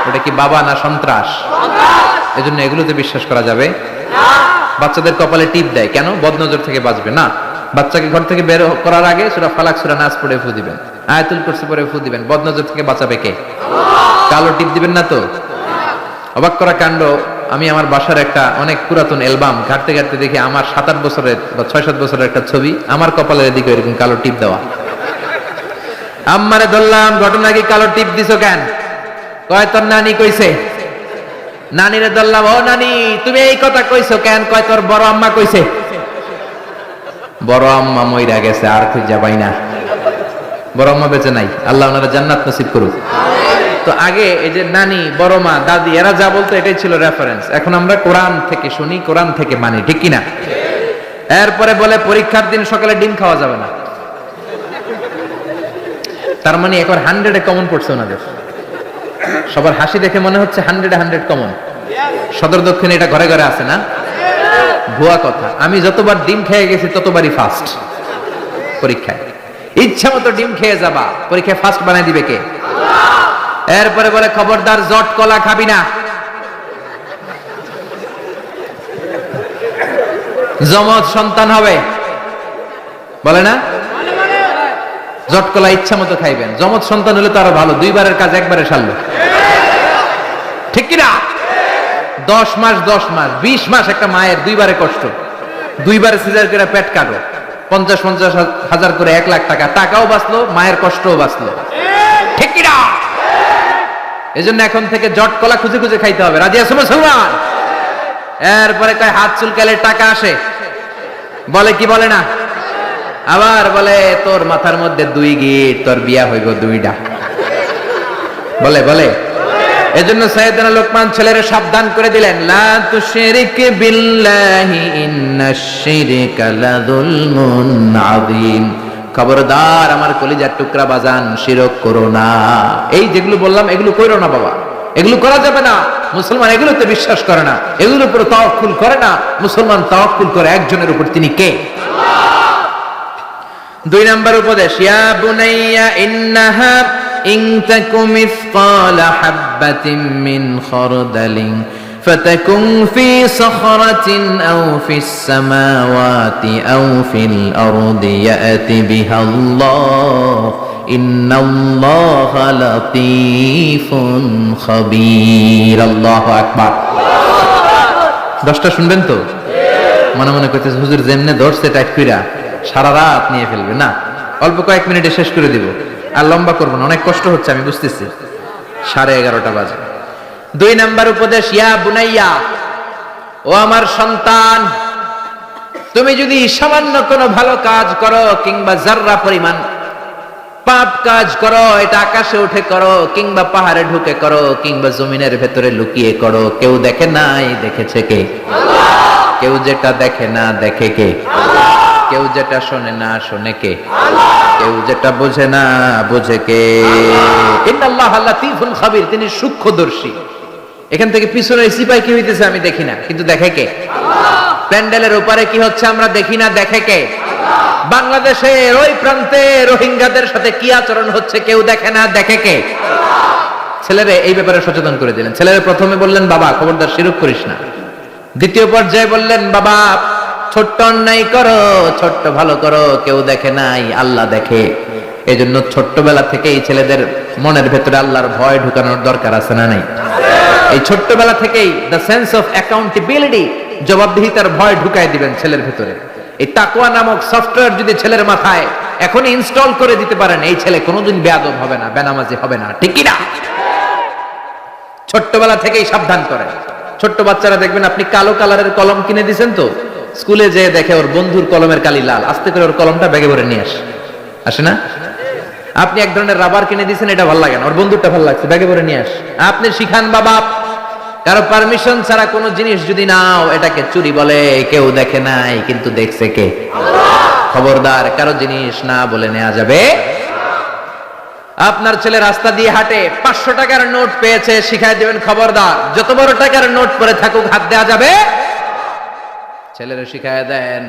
ওটা কি বাবা না সন্ত্রাস? এজন্য এগুলোতে বিশ্বাস করা যাবে না। বাচ্চাদের কপালে টিপ দেয়, কেন? বদনজর থেকে বাঁচবে না। বাচ্চাকে ঘর থেকে বের করার আগে সূরা ফালাক, সূরা নাস পড়ে ফু দিবেন, আয়াতুল কুরসি পড়ে ফু দিবেন। বদনজর থেকে বাঁচাবে কে? কালো টিপ দিবেন না তো। অবাক করা কাণ্ড, আমি আমার বাসার একটা অনেক পুরাতন অ্যালবাম ঘাটতে ঘাটতে দেখি আমার 7-8 বছরের বা 6-7 বছরের একটা ছবি, আমার কপালের দিকে এরকম কালো টিপ দেওয়া। আম্মারে ধরলাম, ঘটনা কি, কালো টিপ দিছো কেন? কয়, তোর নানি কইছে। নানিরে ধরলাম, ও নানি, তুমি এই কথা কইছো কেন? কয়, তোর বড় আম্মা কইছে। বড় আম্মা মইরা গেছে, আর খুঁজা পাই না। বড় আম্মা বেঁচে নাই, আল্লাহ ওনারা জান্নাত নসিব করুক। তো আগে এই যে নানি, বড় মা, দাদি, এরা যা বলতো এটাই ছিল রেফারেন্স। এখন আমরা কোরআন থেকে শুনি, কোরআন থেকে মানি, ঠিক কিনা? এরপরে বলে পরীক্ষার দিন সকালে ডিম খাওয়া যাবে না। তার মানে এখন 100-এ কমন পড়ছে ওনাদের। সবার হাসি দেখে মনে হচ্ছে 100-এ 100 কমন। সদর দক্ষিণে এটা ঘরে ঘরে আছে না? ভুয়া কথা। আমি যতবার ডিম খেয়ে গেছি ততবারই ফার্স্ট পরীক্ষায়। ইচ্ছা মতো ডিম খেয়ে যাবা, পরীক্ষায় ফার্স্ট বানাই দিবে কে? এরপরে বলে, খবরদার জট কলা খাবি না, জমজ সন্তান হবে, বলে না? জট কলা ইচ্ছা মতো খাইবেন। জমজ সন্তান হলে তো আরো ভালো, 2বারের কাজ একবারে সারলো, ঠিক কিনা? 10 মাস 20 মাস একটা মায়ের 2বারে কষ্ট, 2বারে সিজার করে পেট কাটো, 50-50 হাজার করে 1 লাখ টাকা, টাকাও বাঁচলো, মায়ের কষ্টও বাঁচলো, ঠিক কিনা? এজন্য এখন থেকে জট কলা খুঁজে খুঁজে খাইতে হবে। রাজি আছো মুসলমান? এরপরে কয়, হাত চুলকালে টাকা আসে, বলে কি বলে না? আবার বলে, তোর মাথার মধ্যে 2 গিট, তোর বিয়া হইব 2টা, বলে বলে। এজন্য সাইয়েদনা লোকমান ছেলেরে সাবধান করে দিলেন, লা তুশরিক বিল্লাহি ইন্নাশ শিরকা লাযুলমুন আযীম। খবরদার আমার কলিজার টুকরা বাজান, শিরক করো না। এই যেগুলো বললাম এগুলো করো না বাবা, এগুলো করা যাবে না। মুসলমান এগুলোতে বিশ্বাস করে না, এগুলোর উপর তাওয়াক্কুল করে না। মুসলমান তাওয়াক্কুল করে একজনের উপর, তিনি কে? দুই নাম্বার উপদেশ, ইয়া বুনাইয়া ইন্নাহা ইন তাকু মিসকালা হাববাতিন মিন খারদালিন ফাতাকুন ফি সাখরাতিন আও ফিস সামাওয়াতি আও ফিল আরদি ইয়াতি বিহাল্লাহ ইন্নাল্লাহা লাতীফুন খাবীর। আল্লাহু আকবার। 10টা শুনবেন তো? মনে মনে করতেছে হুজুর যেমনে ধরছে টাইট কইরা সারা রাত নিয়ে ফেলবে না, অল্প কয়েক মিনিটে শেষ করে দিব, আর লম্বা করবো না, অনেক কষ্ট হচ্ছে আমি বুঝতেছি। 11:30 বাজে। 2 নাম্বার উপদেশ, ইয়া বুনাইয়া, ও আমার সন্তান, তুমি যদি সামান্য কোনো ভালো কাজ করো কিংবা যাররা পরিমাণ পাপ কাজ করো, এটা আকাশে উঠে করো কিংবা পাহাড়ে ঢুকে করো কিংবা জমিনের ভেতরে লুকিয়ে করো, কেউ দেখে নাই, দেখেছে কে? আল্লাহ। কেউ যেটা দেখে না দেখে কে? আল্লাহ। কেউ যেটা শোনে না শোনে কে? আল্লাহ। কেউ যেটা বোঝে না বোঝে কে? ইন্নাল্লাহা লাতীফুন খাবীর, তিনি সূক্ষ্মদর্শী। এখান থেকে পিছনে সিপাই কি হইতেছে আমি দেখি না, কিন্তু দেখে কে? আল্লাহ। প্যান্ডেলের উপরে কি হচ্ছে আমরা দেখি না, দেখে কে? আল্লাহ। বাংলাদেশের ওই প্রান্তে রোহিঙ্গাদের সাথে কি আচরণ হচ্ছে কেউ দেখে না, দেখে কে? আল্লাহ। ছেলেরে এই ব্যাপারে সচেতন করে দিলেন। ছেলেরে প্রথমে বললেন, বাবা খবরদার শিরক করিস না। দ্বিতীয় পর্যায়ে বললেন, বাবা ছোট্ট অন্যায় করো, ছোট্ট ভালো করো, কেউ দেখে নাই, আল্লাহ দেখে। এজন্য ছোট্টবেলা থেকেই ছেলেদের মনের ভেতরে আল্লাহর ভয় ঢুকানোর দরকার আছে না নাই? এই ছোট্টবেলা থেকেই দ্য সেন্স অফ অ্যাকাউন্টেবিলিটি, জবাবদিহিতার ভয় ঢুকাই দিবেন ছেলের ভেতরে। এই তাকওয়া নামক সফটওয়্যার যদি ছেলের মাথায় এখনই ইনস্টল করে দিতে পারেন, এই ছেলে কোনোদিন বেয়াদব হবে না, বেনামাজি হবে না, ঠিক কি না? ছোট্টবেলা থেকেই সাবধান করেন। ছোট্ট বাচ্চারা দেখবেন আপনি কালো কালারের কলম কিনে দিয়েছেন তো, স্কুলে যেয়ে দেখে ওর বন্ধুর কলমের কালি লাল, আস্তে করে ওর কলমটা ব্যাগে ভরে নিয়ে আসে না? আপনি এক ধরনের রাবার কিনে দিয়েছেন, এটা ভালো লাগে না, ওর বন্ধুরটা ভালো লাগছে, ব্যাগে ভরে নিয়ে আপনি শিখান, বাবা কারো পারমিশন ছাড়া কোনো জিনিস যদি নাও এটাকে চুরি বলে, কেউ দেখে নাই কিন্তু দেখছে কে? আল্লাহ। খবরদার কারো জিনিস না বলে নেওয়া যাবে। আপনার ছেলে রাস্তা দিয়ে হাঁটে, 500 টাকার নোট পেয়েছে, শিখাই দিবেন খবরদার যত বড় টাকার নোট পরে থাকুক হাত দেওয়া যাবে। ছেলেরা শিখায় দেন,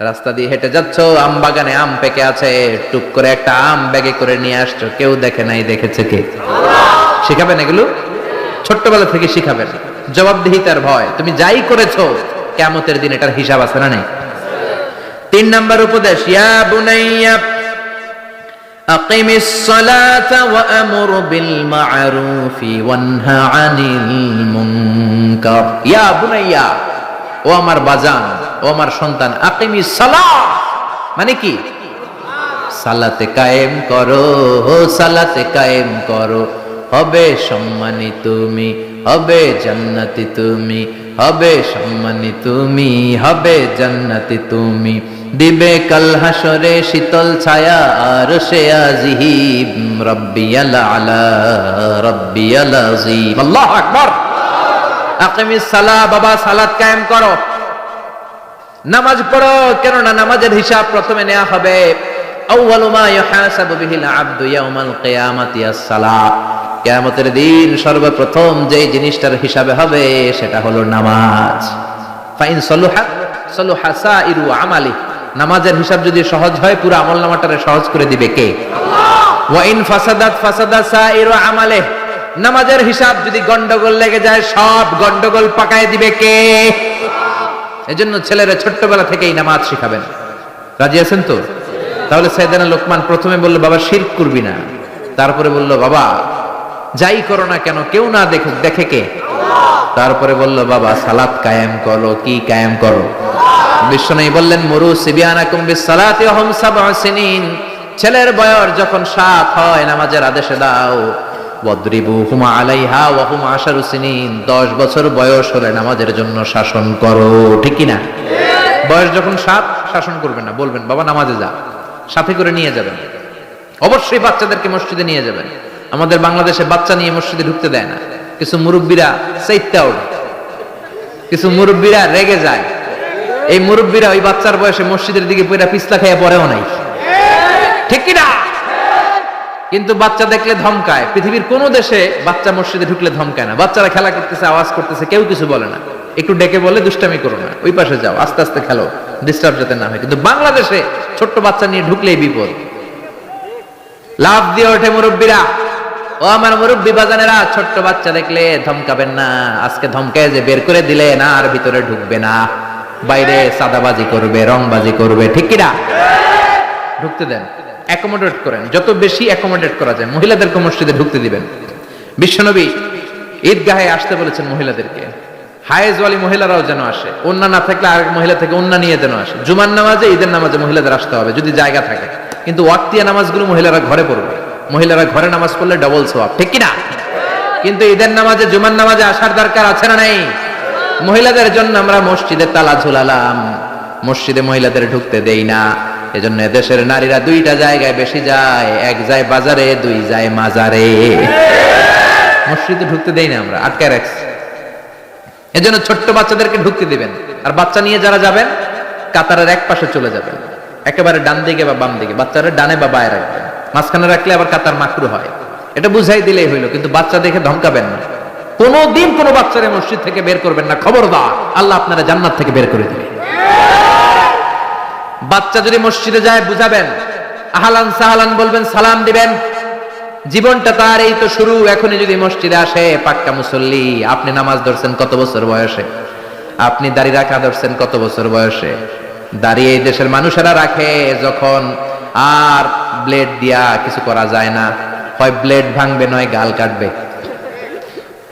রাস্তা দিয়ে হেঁটে যাচ্ছ, আম বাগানে আম পেকে আছে, টুক করে একটা আম ব্যাগে করে নিয়ে আসছো, কেউ দেখে নাই, দেখেছে কে? আল্লাহ। শিখাবেন এগুলো ছোট্টবেলা থেকে শিখাবেন। জবাবদিহিতার ভয়, তুমি যাই করেছো কিয়ামতের দিন এটার হিসাব আছে না নেই? 3 নাম্বার উপদেশ, ইয়া বুনাইয়া আকিমিস সালাতা ওয়া আমুর বিল মা'রুফি ওয়ানহা আনিল মুনকার। ইয়া বুনাইয়া, ও আমার বাজান, ও আমার সন্তান, আকিমিস সালাহ মানে কি? সালাতে কায়েম করো, সালাতে কায়েম করো, হবে সম্মানী তুমি, হবে জান্নাতি তুমি, হবে সম্মানী তুমি, হবে জান্নাতি তুমি, দিবে কাল হাসরে শীতল ছায়া আরশে আজিম, রাব্বিয়াল আলা রাব্বিয়াল আযীম। আল্লাহু আকবার। আকিমিস সালাহ, বাবা সালাত কায়েম করো, নামাজ পড়ো, কেননা নামাজের হিসাব প্রথমে নেওয়া হবে। আউয়ালু মা ইউহাসাবু বিহিল আবদু ইয়াউমাল কিয়ামাতি আস-সালাহ। কিয়ামতের দিন সর্বপ্রথম যে জিনিসটার হিসাবে হবে সেটা হলো নামাজ। ফাইন সলুহাত সলুহা সাইরু আমালি, নামাজের হিসাব যদি সহজ হয় পুরো আমলনামাটারে সহজ করে দিবে কে? আল্লাহ। ওয়া ইন ফাসাদাত ফাসাদা সাইরু আমালি, নামাজের হিসাব যদি গন্ডগোল লেগে যায় সব গন্ডগোল পাকায় দিবে কে? আল্লাহ। এজন্য ছেলেরা ছোট্টবেলা থেকেই নামাজ শিখাবেন। রাজি আছেন তো? তাহলে সাইয়েদনা লোকমান প্রথমে বলল, বাবা শিরক করবি না। তারপরে বলল, বাবা যাই করো না কেন কেউ না দেখুক, দেখে কে? আল্লাহ। তারপরে বলল, বাবা সালাত কায়েম করো। কি কায়েম করো? বিশ্বনবী বললেন, মুরু সিবিয়ানাকুম বিসসালাতি ওয়া হুম 7 সিনিন, ছেলের বয়স যখন 7 হয় নামাজের আদেশ দাও। ওয়াদরিবুহুম আলাইহা ওয়া হুম 10 সিনিন, 10 বছর বয়স হলে নামাজের জন্য শাসন করো। ঠিক কি না? বয়স যখন 7 শাসন করবেন না, বলবেন বাবা নামাজে যা, সাথে করে নিয়ে যাবেন। অবশ্যই বাচ্চাদেরকে মসজিদে নিয়ে যাবেন। আমাদের বাংলাদেশে বাচ্চা নিয়ে মসজিদে ঢুকতে দেয় না। কিছু মুরব্বীরা চাইতে ওঠে, কিছু মুরব্বীরা রেগে যায়। এই মুরব্বীরা ওই বাচ্চার বয়সে মসজিদের দিকে পয়রা পিছলা খাইয়া পড়েও নাই, ঠিক কি না? কিন্তু বাচ্চা দেখলে ধমকায়। পৃথিবীর কোন দেশে বাচ্চা মসজিদে ঢুকলে ধমকায় না। বাচ্চারা খেলা করতেছে, আওয়াজ করতেছে, কেউ কিছু বলে না। একটু ডেকে বলে দুষ্টামি করো না, ওই পাশে যাও, আস্তে আস্তে খেলো, ডিস্টার্ব যাতে না হয়। কিন্তু বাংলাদেশে ছোট্ট বাচ্চা নিয়ে ঢুকলেই বিপদ। লাভ দিয়ে ওঠে মুরব্বীরা। ও আমার মুরব্বী বাজানেরা, ছোট্ট বাচ্চা দেখলে ধমকাবেন না। আজকে ধমকায় যে বের করে দিলে না, আর ভিতরে ঢুকবে না, বাইরে সাদাবাজি করবে, রংবাজি করবে, ঠিক কিনা? ঢুকতে দেন, অ্যাকোমোডেট করেন, যত বেশি অ্যাকোমোডেট করা যায়। মহিলাদেরকে মসজিদে ঢুকতে দিবেন। বিশ্বনবী ঈদগাহে আসতে বলেছেন মহিলাদেরকে, হায়েজওয়ালি মহিলারাও যেন আসে, ওন্না না থাকলে আর মহিলা থেকে ওন্না নিয়ে যেন আসে। জুমার নামাজে, ঈদের নামাজে মহিলাদের আসতে হবে যদি জায়গা থাকে। কিন্তু ওয়াক্তিয়া নামাজগুলো মহিলারা ঘরে পড়বে। মহিলারা ঘরে নামাজ পড়লে ডবল সওয়াব, ঠিক কিনা? কিন্তু ঈদের নামাজে, জুমার নামাজে আসার দরকার আছে না নাই? মহিলাদের জন্য আমরা মসজিদে তালা ঝুলালাম, মসজিদে মহিলাদের ঢুকতে দেই না। এজন্য দেশের নারীরা দুইটা জায়গায় বেশি যায়, এক যায় বাজারে, দুই যায় মাজারে। মসজিদে ঢুকতে দেই না, আমরা আটকায় রাখছি। এজন্য ছোট্ট বাচ্চাদেরকে ঢুকতে দিবেন। আর বাচ্চা নিয়ে যারা যাবেন, কাতারের এক পাশে চলে যাবেন, একেবারে ডান দিকে বা বাম দিকে। বাচ্চারা ডানে বা বায়ে রাখবেন, মাঝখানে রাখলে আবার কাতার মাকরু হয়। এটা বুঝাই দিলেই হইলো। কিন্তু বাচ্চা দেখে ধমকাবেন না। কোনদিন কোনো বাচ্চারে মসজিদ থেকে বের করবেন না, খবরদার, আল্লাহ আপনারা জান্নাত থেকে বের করে দিবে। বাচ্চা যদি মসজিদে যায় বুঝাবেন, আহলান সাহলান বলবেন, সালাম দিবেন। জীবনটা তার এই তো শুরু। এখনই যদি মসজিদে আসে, পাক্কা মুসল্লি। আপনি নামাজ ধরছেন কত বছর বয়সে? আপনি দাড়ি রাখা ধরছেন কত বছর বয়সে? দাঁড়িয়ে এই দেশের মানুষেরা রাখে যখন আর ব্লেড দিয়া কিছু করা যায় না। হয় ব্লেড ভাঙবে, নয় গাল কাটবে।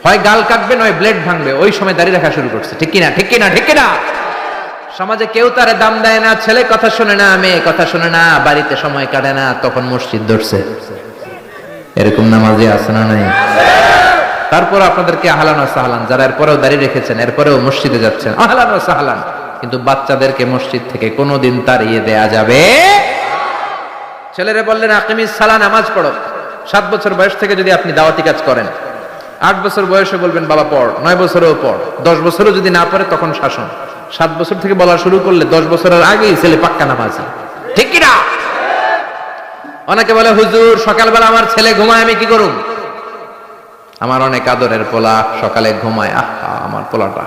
হয় গাল কাটবে, নয় ব্লেড ভাঙবে। ওই সময় দাঁড়িয়ে রাখা শুরু করছে, ঠিক কিনা? ঠিক কিনা? ঠিক কিনা? সমাজে কেউ তারে দাম দেয় না, ছেলে কথা শোনে না, মেয়ে কথা শোনে না, বাড়িতে সময় কাটে না, তখন মসজিদ ধরছে। এরকম নামাজি আছে না নাই? তারপর আপনাদেরকে আহলান ওয়া সাহলান, যারা এরপরেও দাঁড়িয়ে রেখেছেন, এরপরেও মসজিদে যাচ্ছেন, আহলান ওয়া সাহলান। কিন্তু বাচ্চাদেরকে মসজিদ থেকে কোনোদিন তাড়িয়ে দেয়া যাবে। ছেলেরে বললেন আকিমিস সালাহ, নামাজ পড়ো। 7 বছর বয়স থেকে যদি আপনি দাওয়াতি কাজ করেন, 8 বছর বয়সে বলবেন বাবা পড়, 9 বছরেও পড়, 10 বছরও যদি না পড়ে তখন শাসন। 7 বছর থেকে বলা শুরু করলে 10 বছরের আগেই ছেলে পাক্কা নামাজি, ঠিক কিনা? অনেকে বলে হুজুর সকালবেলা আমার ছেলে ঘুমায়, আমি কি করুম? আমার অনেক আদরের পোলা সকালে ঘুমায়। আহা, আমার পোলাটা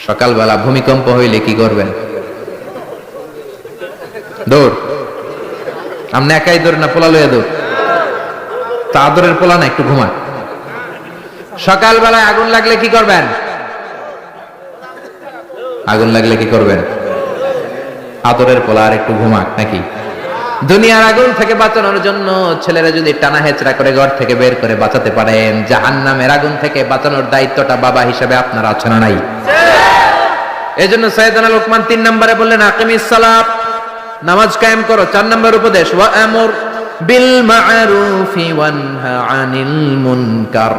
সকালবেলা ভূমিকম্প হইলে কি করবেন? দৌড়। আপনি একাই দৌড় না, পোলা লইয়া দৌড়? তা আদরের পোলা না, একটু ঘুমায়। সকালবেলায় আগুন লাগলে কি করবেন? আগুন লাগলে কি করবেন? আদরের পোলা আর একটু ঘুমাক নাকি? দুনিয়ার আগুন থেকে বাঁচানোর জন্য ছেলেরা যদি টানা হেচড়া করে ঘর থেকে বের করে বাঁচাতে পারেন, জাহান্নামের আগুন থেকে বাঁচানোর দায়িত্বটা বাবা হিসেবে আপনার আছে না নাই? এজন্য সাইয়েদনা লোকমান 3 নম্বরে বললেন আকিমিস সালাত, নামাজ কায়েম করো। 4 নম্বর উপদেশ, ওয়া আমুর বিল মা'রুফি ওয়ানহা আনিল মুনকার,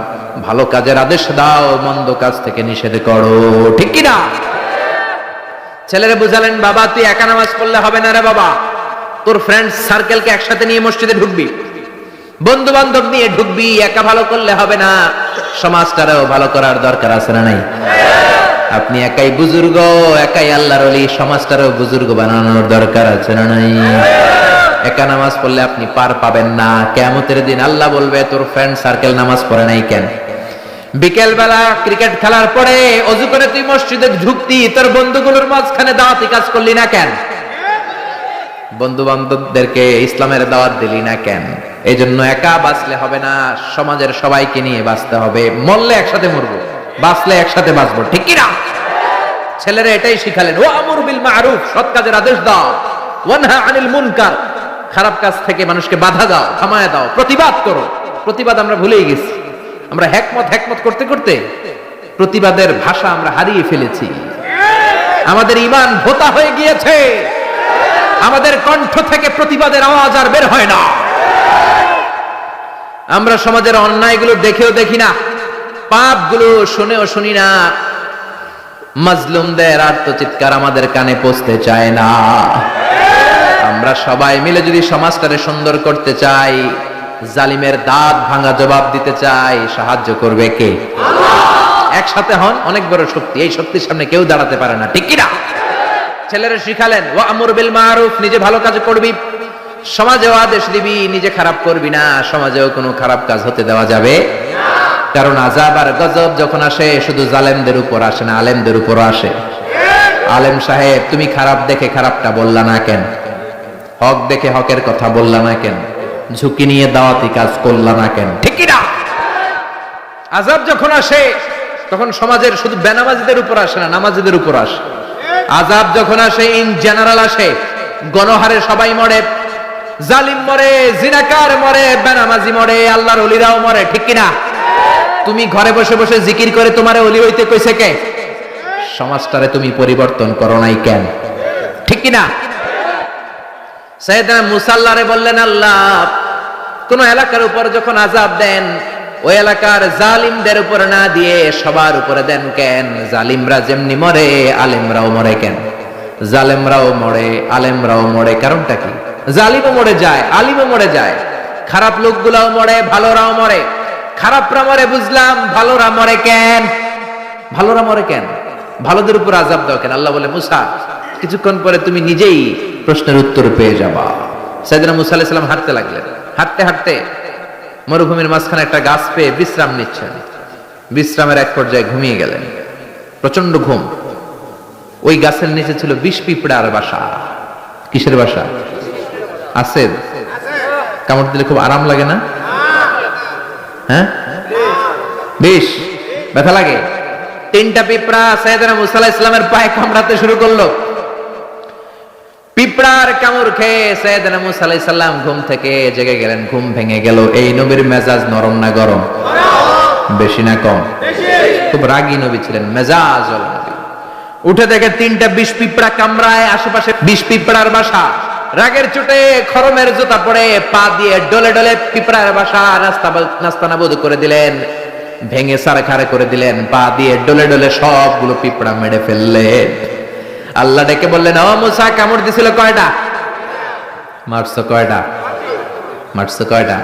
ভালো কাজের আদেশ দাও, মন্দ কাজ থেকে নিষেধ করো, ঠিক কি না? ছেলেরে বুঝালেন, বাবা তুই একা নামাজ পড়লে হবে না রে বাবা, তোর ফ্রেন্ডস সার্কেলকে একসাথে নিয়ে মসজিদে ঢুকবি, বন্ধু বান্ধব নিয়ে ঢুকবি। একা ভালো করলে হবে না, সমাজটারও ভালো করার দরকার আছে না নাই? আপনি একাই বুজুর্গ, একাই আল্লাহর ওলি, সমাজটারও বুজুর্গ বানানোর দরকার আছে না নাই? একা নামাজ পড়লে আপনি পার পাবেন না। কিয়ামতের দিন আল্লাহ বলবে তোর ফ্রেন্ড সার্কেল নামাজ পড়ে নাই কেন? বিকেল বেলা ক্রিকেট খেলার পরে অজু করে তুই মসজিদে ঢুকতি, তোর বন্ধুগুলোর মাঝখানে দাওয়াতি কাজ করলি না কেন? বন্ধু বান্ধবদেরকে ইসলামের দাওয়াত দিলি না কেন? এই জন্য একা বাঁচলে হবে না, সমাজের সবাইকে নিয়ে বাঁচতে হবে। মরলে একসাথে মরবো, বাঁচলে একসাথে বাঁচবো, ঠিক কি না? ছেলেরা এটাই শিখালেন, ওয়া আমুর বিল মা'রুফ, সৎ কাজের আদেশ দাও, ওয়ানহা আনিল মুনকার, খারাপ কাজ থেকে মানুষকে বাধা দাও, থামায় দাও, প্রতিবাদ করো। প্রতিবাদ আমরা ভুলেই গেছি। আমরা হেকমত করতে করতে প্রতিবাদের ভাষা আমরা হারিয়ে ফেলেছি। আমাদের ঈমান ভোতা হয়ে গিয়েছে, আমাদের কণ্ঠ থেকে প্রতিবাদের আওয়াজ আর বের হয় না। আমরা সমাজের অন্যায়গুলো দেখেও দেখি না, পাপগুলো শুনেও শুনি না, মাজলুমদের আর্তচিৎকার আমাদের কানে পৌঁছতে চায় না। আমরা সবাই মিলে যদি সমাজটারে সুন্দর করতে চাই, জালিমের দাঁত ভাঙা জবাব দিতে চাই, সাহায্য করবে কে? আল্লাহ। একসাথে হন, অনেক বড় শক্তি, এই শক্তির সামনে কেউ দাঁড়াতে পারে না, ঠিক কি না? ছেলেরা শিখালেন ওয়া'মুর বিল মারুফ, নিজে ভালো কাজ করবি, সমাজেও আদেশ দিবি, নিজে খারাপ করবি না, সমাজেও কোনো খারাপ কাজ হতে দেওয়া যাবে না। কারণ আযাব আর গজব যখন আসে শুধু জালেমদের উপর আসে না, আলেমদের উপরও আসে। আলেম সাহেব, তুমি খারাপ দেখে খারাপটা বললা না কেন? হক দেখে হকের কথা বললা না কেন? ঝুঁকি নিয়ে দাওয়াতি কাজ করলা না কেন? ঠিক কি না? আযাব যখন আসে তখন সমাজের শুধু বেনামাজিদের উপর আসে না, নামাজিদের উপর আসে। আযাব যখন আসে ইন জেনারেল আসে, গণহারে সবাই মরে, জালিম মরে, জিনাকার মরে, বেনামাজি মরে, আল্লাহর ওলিরাও মরে, ঠিক কি না? তুমি ঘরে বসে বসে জিকির করে তোমারে ওলি হইতে কইছে কে? সমাজটারে তুমি পরিবর্তন করো নাই কেন? ঠিক কি না? সাইয়েদনা মুসা আল্লাহরে বললেন, আল্লাহ কোন এলাকার উপর যখন আযাব দেন ওই এলাকার জালিমদের উপর না দিয়ে সবার উপরে দেন কেন? জালিমরা যেমনি মরে আলেমরাও মরে কেন? জালেমরাও মরে আলেমরাও মরে, কারণটা কি? জালিমও মরে যায়, আলিমও মরে যায়, খারাপ লোকগুলাও মরে, ভালোরাও মরে। খারাপরা মরে বুঝলাম, ভালোরা মরে কেন? ভালোরা মরে কেন? ভালোদের উপর আযাব দাও কেন? আল্লাহ বলে, মুসা কিছুক্ষণ পরে তুমি নিজেই প্রশ্নের উত্তর পেয়ে যাবা। সাইয়েদনা মুসা আলাইহিস সালাম হাঁটতে লাগলেন, হাঁটতে হাঁটতে মরুভূমির মাঝখানে একটা গাছ পেয়ে বিশ্রাম নিচ্ছেন। বিশ্রামের এক পর্যায়ে ঘুমিয়ে গেলেন, প্রচন্ড ঘুম। ওই গাছের নিচে ছিল বিষ পিঁপড়ার বাসা। কিসের বাসা? আছে? কামড় দিলে খুব আরাম লাগে না? হ্যাঁ, বেশ ব্যথা লাগে। তিনটা পিঁপড়া সাইয়েদনা মুসা আলাইহিস সালামের পায়ে কামড়াতে শুরু করলো। পিঁপড়ার কামড় খেয়ে সাইয়েদনা মুসা আলাইহিস সালাম ঘুম থেকে জেগে গেলেন। ঘুম ভেঙে গেল। এই নবীর মেজাজ নরম না গরম? বেশি না কম? খুব রাগী নবী ছিলেন, মেজাজ ওয়ালা নবী। উঠে দেখে তিনটা বিষ পিঁপড়া কামড়ায়, আশেপাশে বিষ পিঁপড়ার বাসা। রাগের চোটে খরমের জুতা পরে পা দিয়ে ডলে ডলে পিঁপড়ার বাসা নাস্তানাবুদ করে দিলেন, ভেঙে সারখার করে দিলেন। পা দিয়ে ডলে ডলে সবগুলো পিঁপড়া মেরে ফেললেন। আল্লাহ ডেকে বললেন, ও মুসা, কামড় দিছিল কয়টা? মারছো কয়টা? মারছো কয়টা?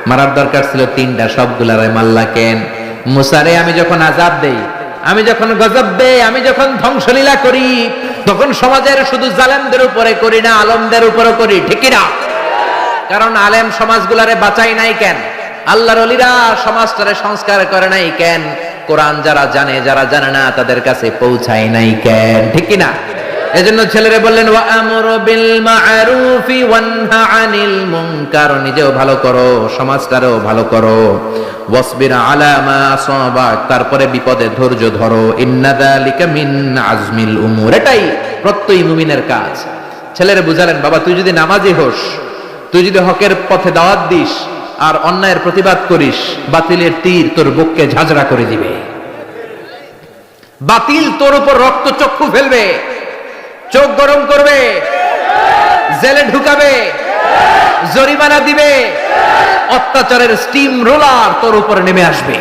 মারার দরকার ছিল তিনটা, সবগুলারে মারলা কেন? মুসারে, আমি যখন আযাব দেই, আমি যখন গজব দেই, আমি যখন ধ্বংসলীলা করি, তখন সমাজের শুধু জালেমদের উপরে করি না, আলেমদের উপরও করি, ঠিক কি না? কারণ আলেম সমাজগুলারে বাঁচাই নাই কেন? আল্লাহর ওলিরা সমাজটারে সংস্কার করে নাই কেন? কোরআন যারা জানে, যারা জানে না তাদের কাছে পৌঁছায় নাই কেন? ঠিক কি না? এজন্য ছেলেরে বললেন, ওয়া'মুর বিল মা'রুফি ওয়ানহা আনিল মুনকার, নিজেও ভালো করো, সমাজটারেও ভালো করো। ওয়াসবির আলা মা আসাবাক, তারপরে বিপদে ধৈর্য ধরো। ইন্না যালিকা মিন আজমিল উমুর, এটাই প্রত্যয়ী মুমিনের কাজ। ছেলেরে বুঝালেন, বাবা তুই যদি নামাজি হোস, তুই যদি হকের পথে দাওয়াত দিস আর অন্যায়ের প্রতিবাদ করিস, বাতিলের তীর তোর বুককে ঝাঁঝরা করে দিবে। বাতিল তোর উপর রক্ত চক্ষু ফেলবে, চোখ গরম করবে, জেলে ঢুকাবে, জরিমানা দিবে, অত্যাচারের স্টিম রোলার তোর উপরে নেমে আসবে।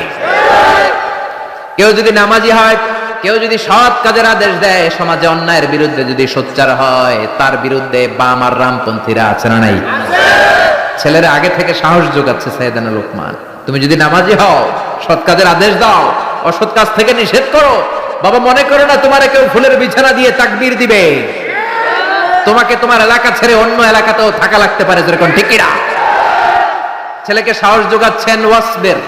কেউ যদি নামাজি হয়, কেউ যদি সৎ কাজের আদেশ দেয়, সমাজে অন্যায়ের বিরুদ্ধে যদি সোচ্চার হয়, তার বিরুদ্ধে বাম আর রামপন্থীরা আছে না নাই? ছেলেরা আগে থেকে সাহস যোগাচ্ছে সাইয়েদনা লোকমান, তুমি যদি নামাজি হও, সৎ কাজের আদেশ দাও, অসৎ কাজ থেকে নিষেধ করো। বাবা মনে করো না তোমারে কেউ ফুলের বিছানা দিয়ে তাকবীর দিবে, তোমাকে তোমার এলাকা ছেড়ে অন্য এলাকাতেও থাকা লাগতে পারে, যেরকম, ঠিক কি না? ছেলেকে সাহস যোগাচ্ছেন, ওয়াসবির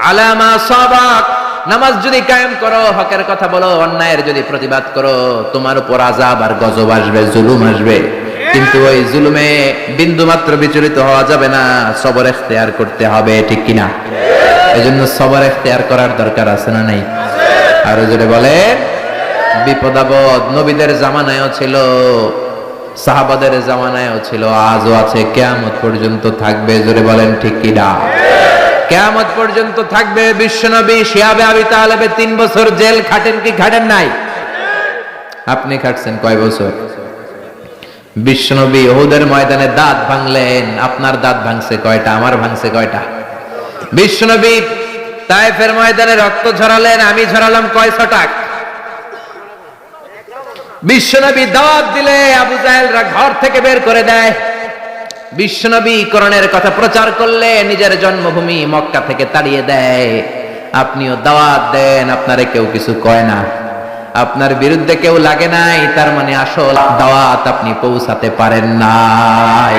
আলা মা সাবাক, নামাজ যদি কায়েম করো, হকের কথা বলো, অন্যায়ের যদি প্রতিবাদ করো, তোমার উপর আযাব আর গজব আসবে, জুলুম আসবে, কিন্তু ওই জুলুমে বিন্দু মাত্র বিচলিত হওয়া যাবে না, সবর ইখতিয়ার করতে হবে, ঠিক কি না? এজন্য সবর ইখতিয়ার করার দরকার আছে না নাই? আর জোরে বলে, বিপদাবদ নবীদের জামানায়ও ছিল, সাহাবাদের জামানায়ও ছিল, আজও আছে, কিয়ামত পর্যন্ত থাকবে। জোরে বলেন ঠিক কি না? কিয়ামত পর্যন্ত থাকবে। বিশ্বনবী শিহাবে আবি তালেবে 3 বছর জেল খাটেন কি খাটেন নাই? আপনি খাটছেন কয় বছর? বিশ্বনবী উহুদের ময়দানে দাঁত ভাঙলেন, আপনার দাঁত ভাঙছে কয়টা? আমার ভাঙছে কয়টা? বিশ্বনবী তায়েফের ময়দানে রক্ত ঝরালেন, আমি ঝরালাম কয় ছটাক? বিশ্বনবী দাওয়াত দিলে আবু জাহেলরা ঘর থেকে বের করে দেয়, বিশ্বনবী কোরআনের কথা প্রচার করলে নিজের জন্মভূমি মক্কা থেকে তাড়িয়ে দেয়, আপনিও দাওয়াত দেন, আপনারে কেউ কিছু কয় না, আপনার বিরুদ্ধে কেউ লাগে নাই, তার মানে আসল দাওয়াত আপনি পৌঁছাতে পারেন নাই।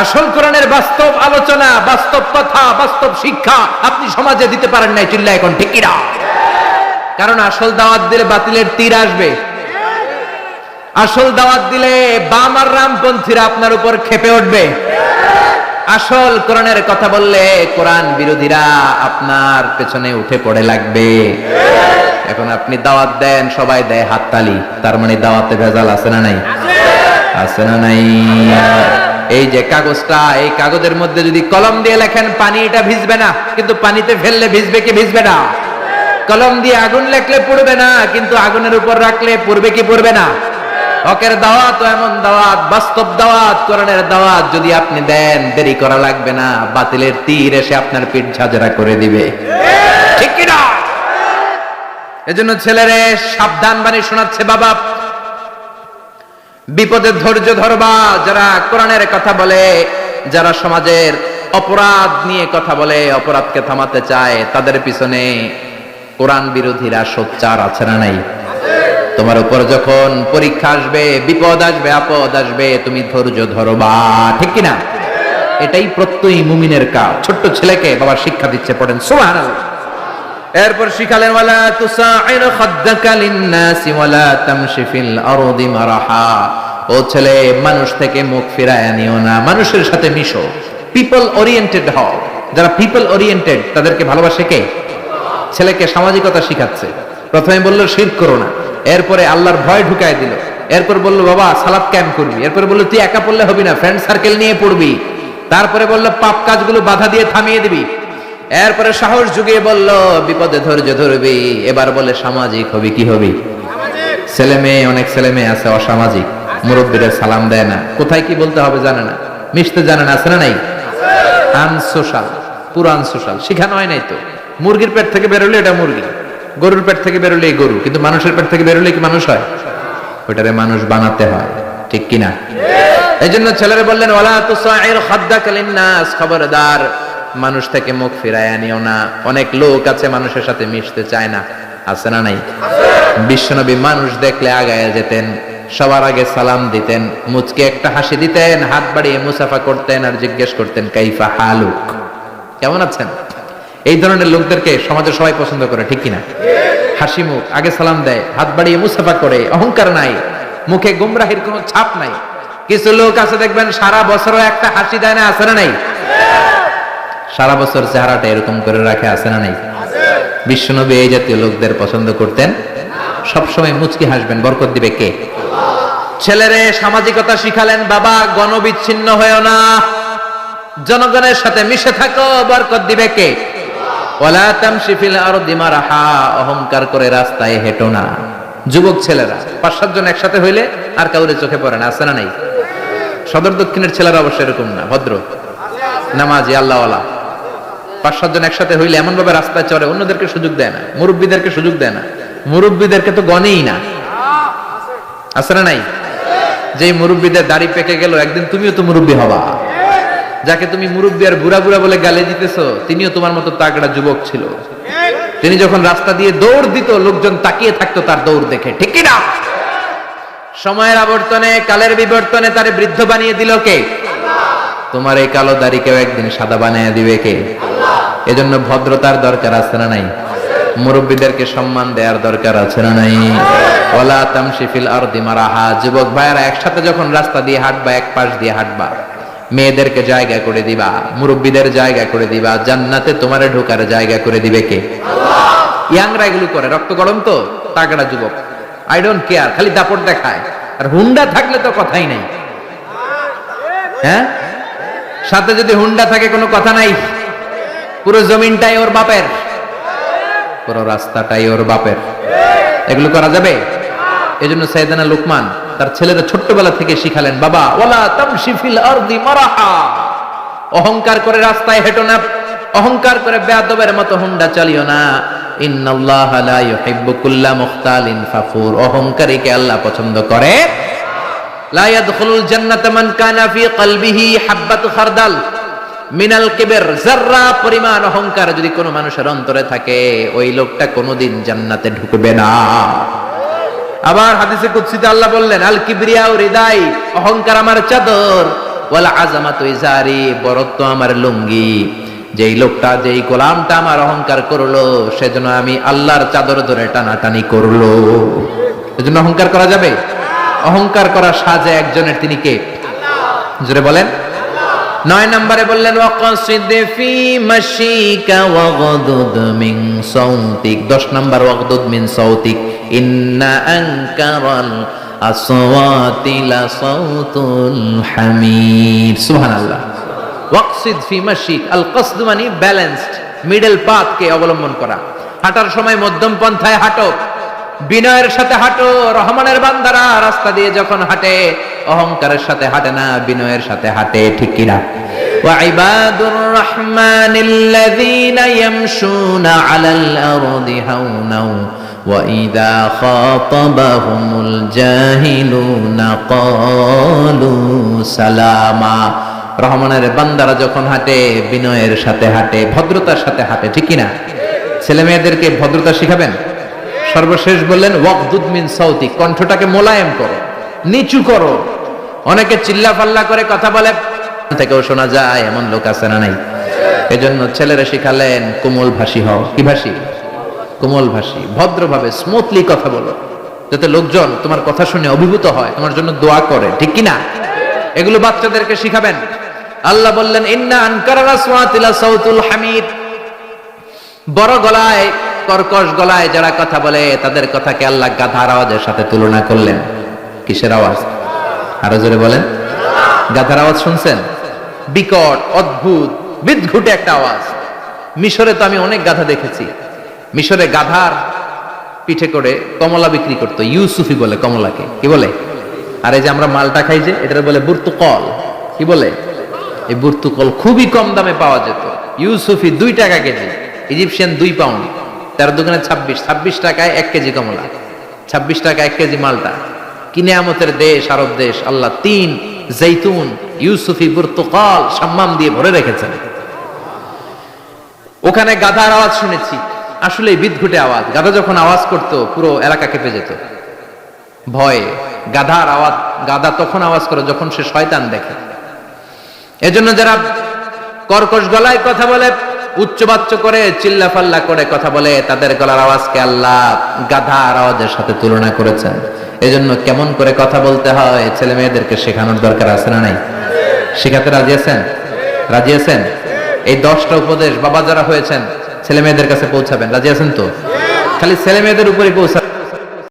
আসল কোরআনের বাস্তব আলোচনা, বাস্তব কথা, বাস্তব শিক্ষা আপনি সমাজে দিতে পারেন নাই, চিল্লা এখন ঠিক কিনা? কারণ আসল দাওয়াত দিলে বাতিলের তীর আসবে, আসল দাওয়াত দিলে বাম আর রামপন্থীরা আপনার উপর ক্ষেপে উঠবে, আসল কোরআনের কথা বললে কোরআন বিরোধীরা আপনার পেছনে উঠে পড়ে লাগবে। এখন আপনি দাওয়াত দেন, সবাই দেয় হাততালি, তার মানে দাওয়াতে ভেজাল আছে না নাই? আছে না নাই? এই যে কাগজটা, এই কাগজের মধ্যে যদি কলম দিয়ে লেখেন পানি, এটা ভিজবে না, কিন্তু পানিতে ফেললে ভিজবে কি ভিজবে না? কলম দিয়ে আগুন লেখলে পড়বে না, কিন্তু আগুনের উপর রাখলে পড়বে কি পড়বে না? হকের দাওয়াত এমন দাওয়াত, বাস্তব দাওয়াত, কোরআনের দাওয়াত যদি আপনি দেন, দেরি করা লাগবে না, বাতিলের তীর এসে আপনার পিঠ ঝাঁঝরা করে দিবে, ঠিক কি না? এজন্য ছেলেরে সাবধান বাণী শোনাচ্ছে বাবা, বিপদে ধৈর্য ধরবা। যারা কোরআনের কথা বলে, যারা সমাজের অপরাধ নিয়ে কথা বলে, অপরাধকে থামাতে চায়, তাদের পিছনে কোরআন বিরোধীরা সোচ্চার আছে না নাই? তোমার উপর যখন পরীক্ষা আসবে, বিপদ আসবে, আপদ আসবে, তুমি ধৈর্য ধরবা, ঠিক কিনা? এটাই প্রত্যয়ী মুমিনের কাজ। ছোট্ট ছেলেকে বাবা শিক্ষা দিচ্ছে, পড়েন সুবহানাল্লাহ। এরপর শিখালেন ওয়ালা তুসাইর খাদ্দাকা লিন-নাসি ওয়ালা তামশি ফিল আরদি মারাহা। ও ছেলে, মানুষ থেকে মুখ ফিরায় নিও না, মানুষের সাথে মিশো, পিপল ওরিয়েন্টেড হও। যারা পিপল ওরিয়েন্টেড তাদেরকে ভালোবাসে কে? ছেলেকে সামাজিকতা শিখাচ্ছে। প্রথমে বলল শিরক করো না, এরপরে আল্লাহর ভয় ঢুকায় দিল, এরপর বলল বাবা সালাত ক্যাম্প করবি, এরপরে বলল তুই একা পড়লে হবি না, ফ্রেন্ড সার্কেল নিয়ে পড়বি, তারপরে বলল পাপ কাজগুলো বাধা দিয়ে থামিয়ে দিবি, এরপরে সাহস জুগিয়ে বলল বিপদে ধৈর্য ধরবি, এবার বলে সামাজিক হবি। কি হবি? ছেলে মেয়ে, অনেক ছেলে মেয়ে আছে অসামাজিক, মুরব্বীদের সালাম দেয় না, কোথায় কি বলতে হবে জানে না, মিশতে জানে না, আছে না নাই? আনসোশাল, পুরো আনসোশাল, শিখানো হয় নাই তো। মুরগির পেট থেকে বেরোলে এটা মুরগি, গরুর পেট থেকে বেরোলে গরু, কিন্তু মানুষের পেট থেকে বেরোলে কি মানুষ হয়? ওটারে মানুষ বানাতে হয়, ঠিক কিনা? এই জন্য ছেলেরা বললেন ওয়ালা তুসাইর খাদ্দাকা লিন-নাস, খবরদার মানুষ থেকে মুখ ফিরায় আনিও না। অনেক লোক আছে মানুষের সাথে মিশতে চায় না, আছে না নাই? বিশ্বনবী মানুষ দেখলে আগায় যেতেন, সবার আগে সালাম দিতেন, মুচকে একটা হাসি দিতেন, হাত বাড়িয়ে মুসাফা করতেন, আর জিজ্ঞেস করতেন কাইফা হালুক, কেমন আছেন? এই ধরনের লোকদেরকে সমাজের সবাই পছন্দ করে, ঠিক কিনা? হাসি মুখ, আগে সালাম দেয়, হাত বাড়িয়ে মুসাফা করে, অহংকার নাই, মুখে গুমরাহির কোনো ছাপ নাই। কিছু লোক আছে দেখবেন সারা বছরও একটা হাসি দেয় না, আছে না নাই? সারা বছর চেহারাটা এরকম করে রাখে, আছে না নাই? বিশ্বনবী এই জাতীয় লোকদের পছন্দ করতেন। সবসময় মুচকি হাসবেন, বরকত দিবে কে? ছেলেরে সামাজিকতা শিখালেন বাবা, গণবিচ্ছিন্ন হয়েও না, জনগণের সাথে মিশে থাকো, বরকত দিবে কে? ওয়ালা তামশি ফিল আরদি মারাহা, অহংকার করে রাস্তায় হেঁটো না। যুবক ছেলেরা 5-7 জন একসাথে হইলে আর কাউরে চোখে পড়ে না, আছে না নাই? সদর দক্ষিণের ছেলেরা অবশ্য এরকম না, ভদ্র, নামাজি, আল্লাহওয়ালা। 5-7 জন একসাথে হইলে এমন ভাবে রাস্তায় চড়ে, অন্যদেরকে সুযোগ দেয় না, মুরব্বীদেরকে সুযোগ দেয় না, মুরব্বীদেরকে তো গনেই না, আছে না নাই? যে মুরব্বীদের দাড়ি পেকে গেল, একদিন তুমিও তো মুরব্বী হবা। যাকে তুমি মুরব্বী আর বুড়া বুড়া বলে গালে দিতেছো, তিনিও তোমার মতো তাগড়া যুবক ছিল। তিনি যখন রাস্তা দিয়ে দৌড় দিত, লোকজন তাকিয়ে থাকতো তার দৌড় দেখে, ঠিক কি না? সময়ের আবর্তনে, কালের বিবর্তনে তারে বৃদ্ধ বানিয়ে দিল কে? তোমার এই কালো দাড়িকেও একদিন সাদা বানিয়ে দিবে কে? এজন্য ভদ্রতার দরকার আছে না নাই? মুরব্বীদেরকে সম্মান দেওয়ার দরকার আছে না নাই? ওয়ালা তামশি ফিল আরদি মারাহা, যুবক ভাইয়েরা একসাথে যখন রাস্তা দিয়ে হাঁটবা, এক পাশ দিয়ে হাঁটবা, মেয়েদেরকে জায়গা করে দিবা, মুরব্বীদের জায়গা করে দিবা, জান্নাতে তোমারে ঢোকার জায়গা করে দিবে কে? ইয়াংরা এগুলো করে, রক্ত গরম তো, তাগড়া যুবক, আই ডোন্ট কেয়ার, খালি দাপট দেখায়। আর হুন্ডা থাকলে তো কথাই নাই, হ্যাঁ? সাথে যদি হুন্ডা থাকে কোনো কথা নাই, পুরো জমিনটাই ওর বাপের, পুরো রাস্তাটাই ওর বাপের। এগুলো করা যাবে? এজন্য সাইয়েদনা লুকমান তার ছেলেরা ছোট্টবেলা থেকে শিখালেন বাবা ওয়ালা তামশি ফিল আরদি মারাহা, অহংকার করে রাস্তায় হেঁটো না, অহংকার করে বেয়াদবের মতো হুন্ডা চালিও না। ইন্নাল্লাহা লা ইউহিব্বু কুল্লা মুখতালিন ফাখুর, অহংকারীকে আল্লাহ পছন্দ করে লা ইয়াদখুলুল জান্নাতা মান কানা ফি কলবিহি হাববাতু খারদাল মিনাল কিবর, যাররা পরিমাণ অহংকার যদি কোনো মানুষের অন্তরে থাকে, ওই লোকটা কোনোদিন জান্নাতে ঢুকবে না। আবার হাদিসে কুদসিতে আল্লাহ বললেন, আল কিবরিয়াউ রিদাই, অহংকার আমার চাদর, ওয়াল আযামাতু ইজারি, বরত্ব আমার লুঙ্গি। যেই লোকটা, যেই গোলামটা আমার অহংকার করলো, সেজন্য আমি আল্লাহর চাদর ধরে টানাটানি করলো। এজন্য অহংকার করা যাবে? অহংকার করা সাজে একজনের, তিনি কে? জোরে বলেন। 9 নম্বরে বললেন ওয়াকসিদ ফি মাশিকা ওয়াগদুদ মিন সাউতিক। 10 নম্বর ওয়াগদুদ মিন সাউতিক, ইন্না আনকারাল আসওয়াতি লা সাউতুল হামির। সুবহানাল্লাহ। ওয়াকসিদ ফি মাশিক, আল কসদ মানে ব্যালেন্সড, মিডল পাথ কে অবলম্বন করা। হাঁটার সময় মধ্যম পন্থায় হাঁটো, বিনয়ের সাথে হাঁটো। রহমানের বান্দারা রাস্তা দিয়ে যখন হাঁটে, অহংকারের সাথে হাঁটে না, বিনয়ের সাথে হাঁটে, ঠিক কিনা? ওয়া ইবাদুর রাহমানিল্লাযীনা ইয়ামশুনা আলাল আরদি হাওনাও ওয়া ইযা খাতাবাহুমুল জাহিলুনা ক্বালু সালামা। রহমানের বান্দারা যখন হাঁটে, বিনয়ের সাথে হাঁটে, ভদ্রতার সাথে হাঁটে, ঠিক কিনা? ছেলে মেয়েদেরকে ভদ্রতা শিখাবেন। সর্বশেষ বললেন ওয়াকদুদ মিন সাউতি, কণ্ঠটাকে মোলায়েম করো, নিচু করো। অনেকে চিল্লা পাল্লা করে কথা বলে, থেকেও শোনা যায়, এমন লোক আছে না নাই? এজন্য ছেলেরা শিখালেন কোমল ভাষী হও। কি ভাষী? কোমল ভাষী, ভদ্রভাবে স্মুথলি কথা বলো, যাতে লোকজন তোমার কথা শুনে অভিভূত হয়, তোমার জন্য দোয়া করে, ঠিক কিনা? এগুলো বাচ্চাদেরকে শিখাবেন। আল্লাহ বললেন ইন্না আনকারাল আসওয়াতি লা সাউতুল হামির, বড় গলায়, কর্কশ গলায় যারা কথা বলে, তাদের কথাকে আল্লাহ গাধার আওয়াজের সাথে তুলনা করলেন। কিসের আওয়াজ? আরো জোরে বলেন। গাধার আওয়াজ শুনছেন? বিকট, অদ্ভুত, বিদঘুটে একটা আওয়াজ। মিশরে তো আমি অনেক গাধা দেখেছি। মিশরে গাধার পিঠে করে কমলা বিক্রি করতো, ইউসুফি বলে কমলাকে। কি বলে? আর এই যে আমরা মালটা খাই যে, এটা বলে বুর্তুকল। কি বলে? এই বুর্তুকল খুবই কম দামে পাওয়া যেত। ইউসুফি 2 টাকা কেজি, ইজিপশিয়ান 2 পাউন্ড, 13 দোকানে 26 টাকায় 1 কেজি কমলা, 26 টাকা 1 কেজি মালটা। কি নিয়ামতের দেশ আরব দেশ! আল্লাহ 3 জৈতুন, ইউসুফি, বুর্তুকাল, শাম্মাম দিয়ে ভরে রেখেছেন। ওখানে গাধার আওয়াজ শুনেছি, আসলে বিদঘুটে আওয়াজ। গাধা যখন আওয়াজ করত, পুরো এলাকা কেঁপে যেত ভয়ে। গাধার আওয়াজ, গাধা তখন আওয়াজ করে যখন সে শয়তান দেখে। এজন্য যারা কর্কশ গলায় কথা বলে, উচ্চবাচ্য করে, চিল্লা ফাল্লা করে কথা বলে, তাদের গলার আওয়াজকে আল্লাহ গাধার আওয়াজের সাথে তুলনা করেছেন। এজন্য কেমন করে কথা বলতে হয় ছেলে মেয়েদেরকে শেখানোর দরকার আছে না নাই? শেখাতে রাজি আছেন? রাজি আছেন? এই 10টা উপদেশ বাবা যারা হয়েছেন ছেলে মেয়েদের কাছে পৌঁছাবেন, রাজি আছেন তো? খালি ছেলে মেয়েদের উপরে পৌঁছাবেন।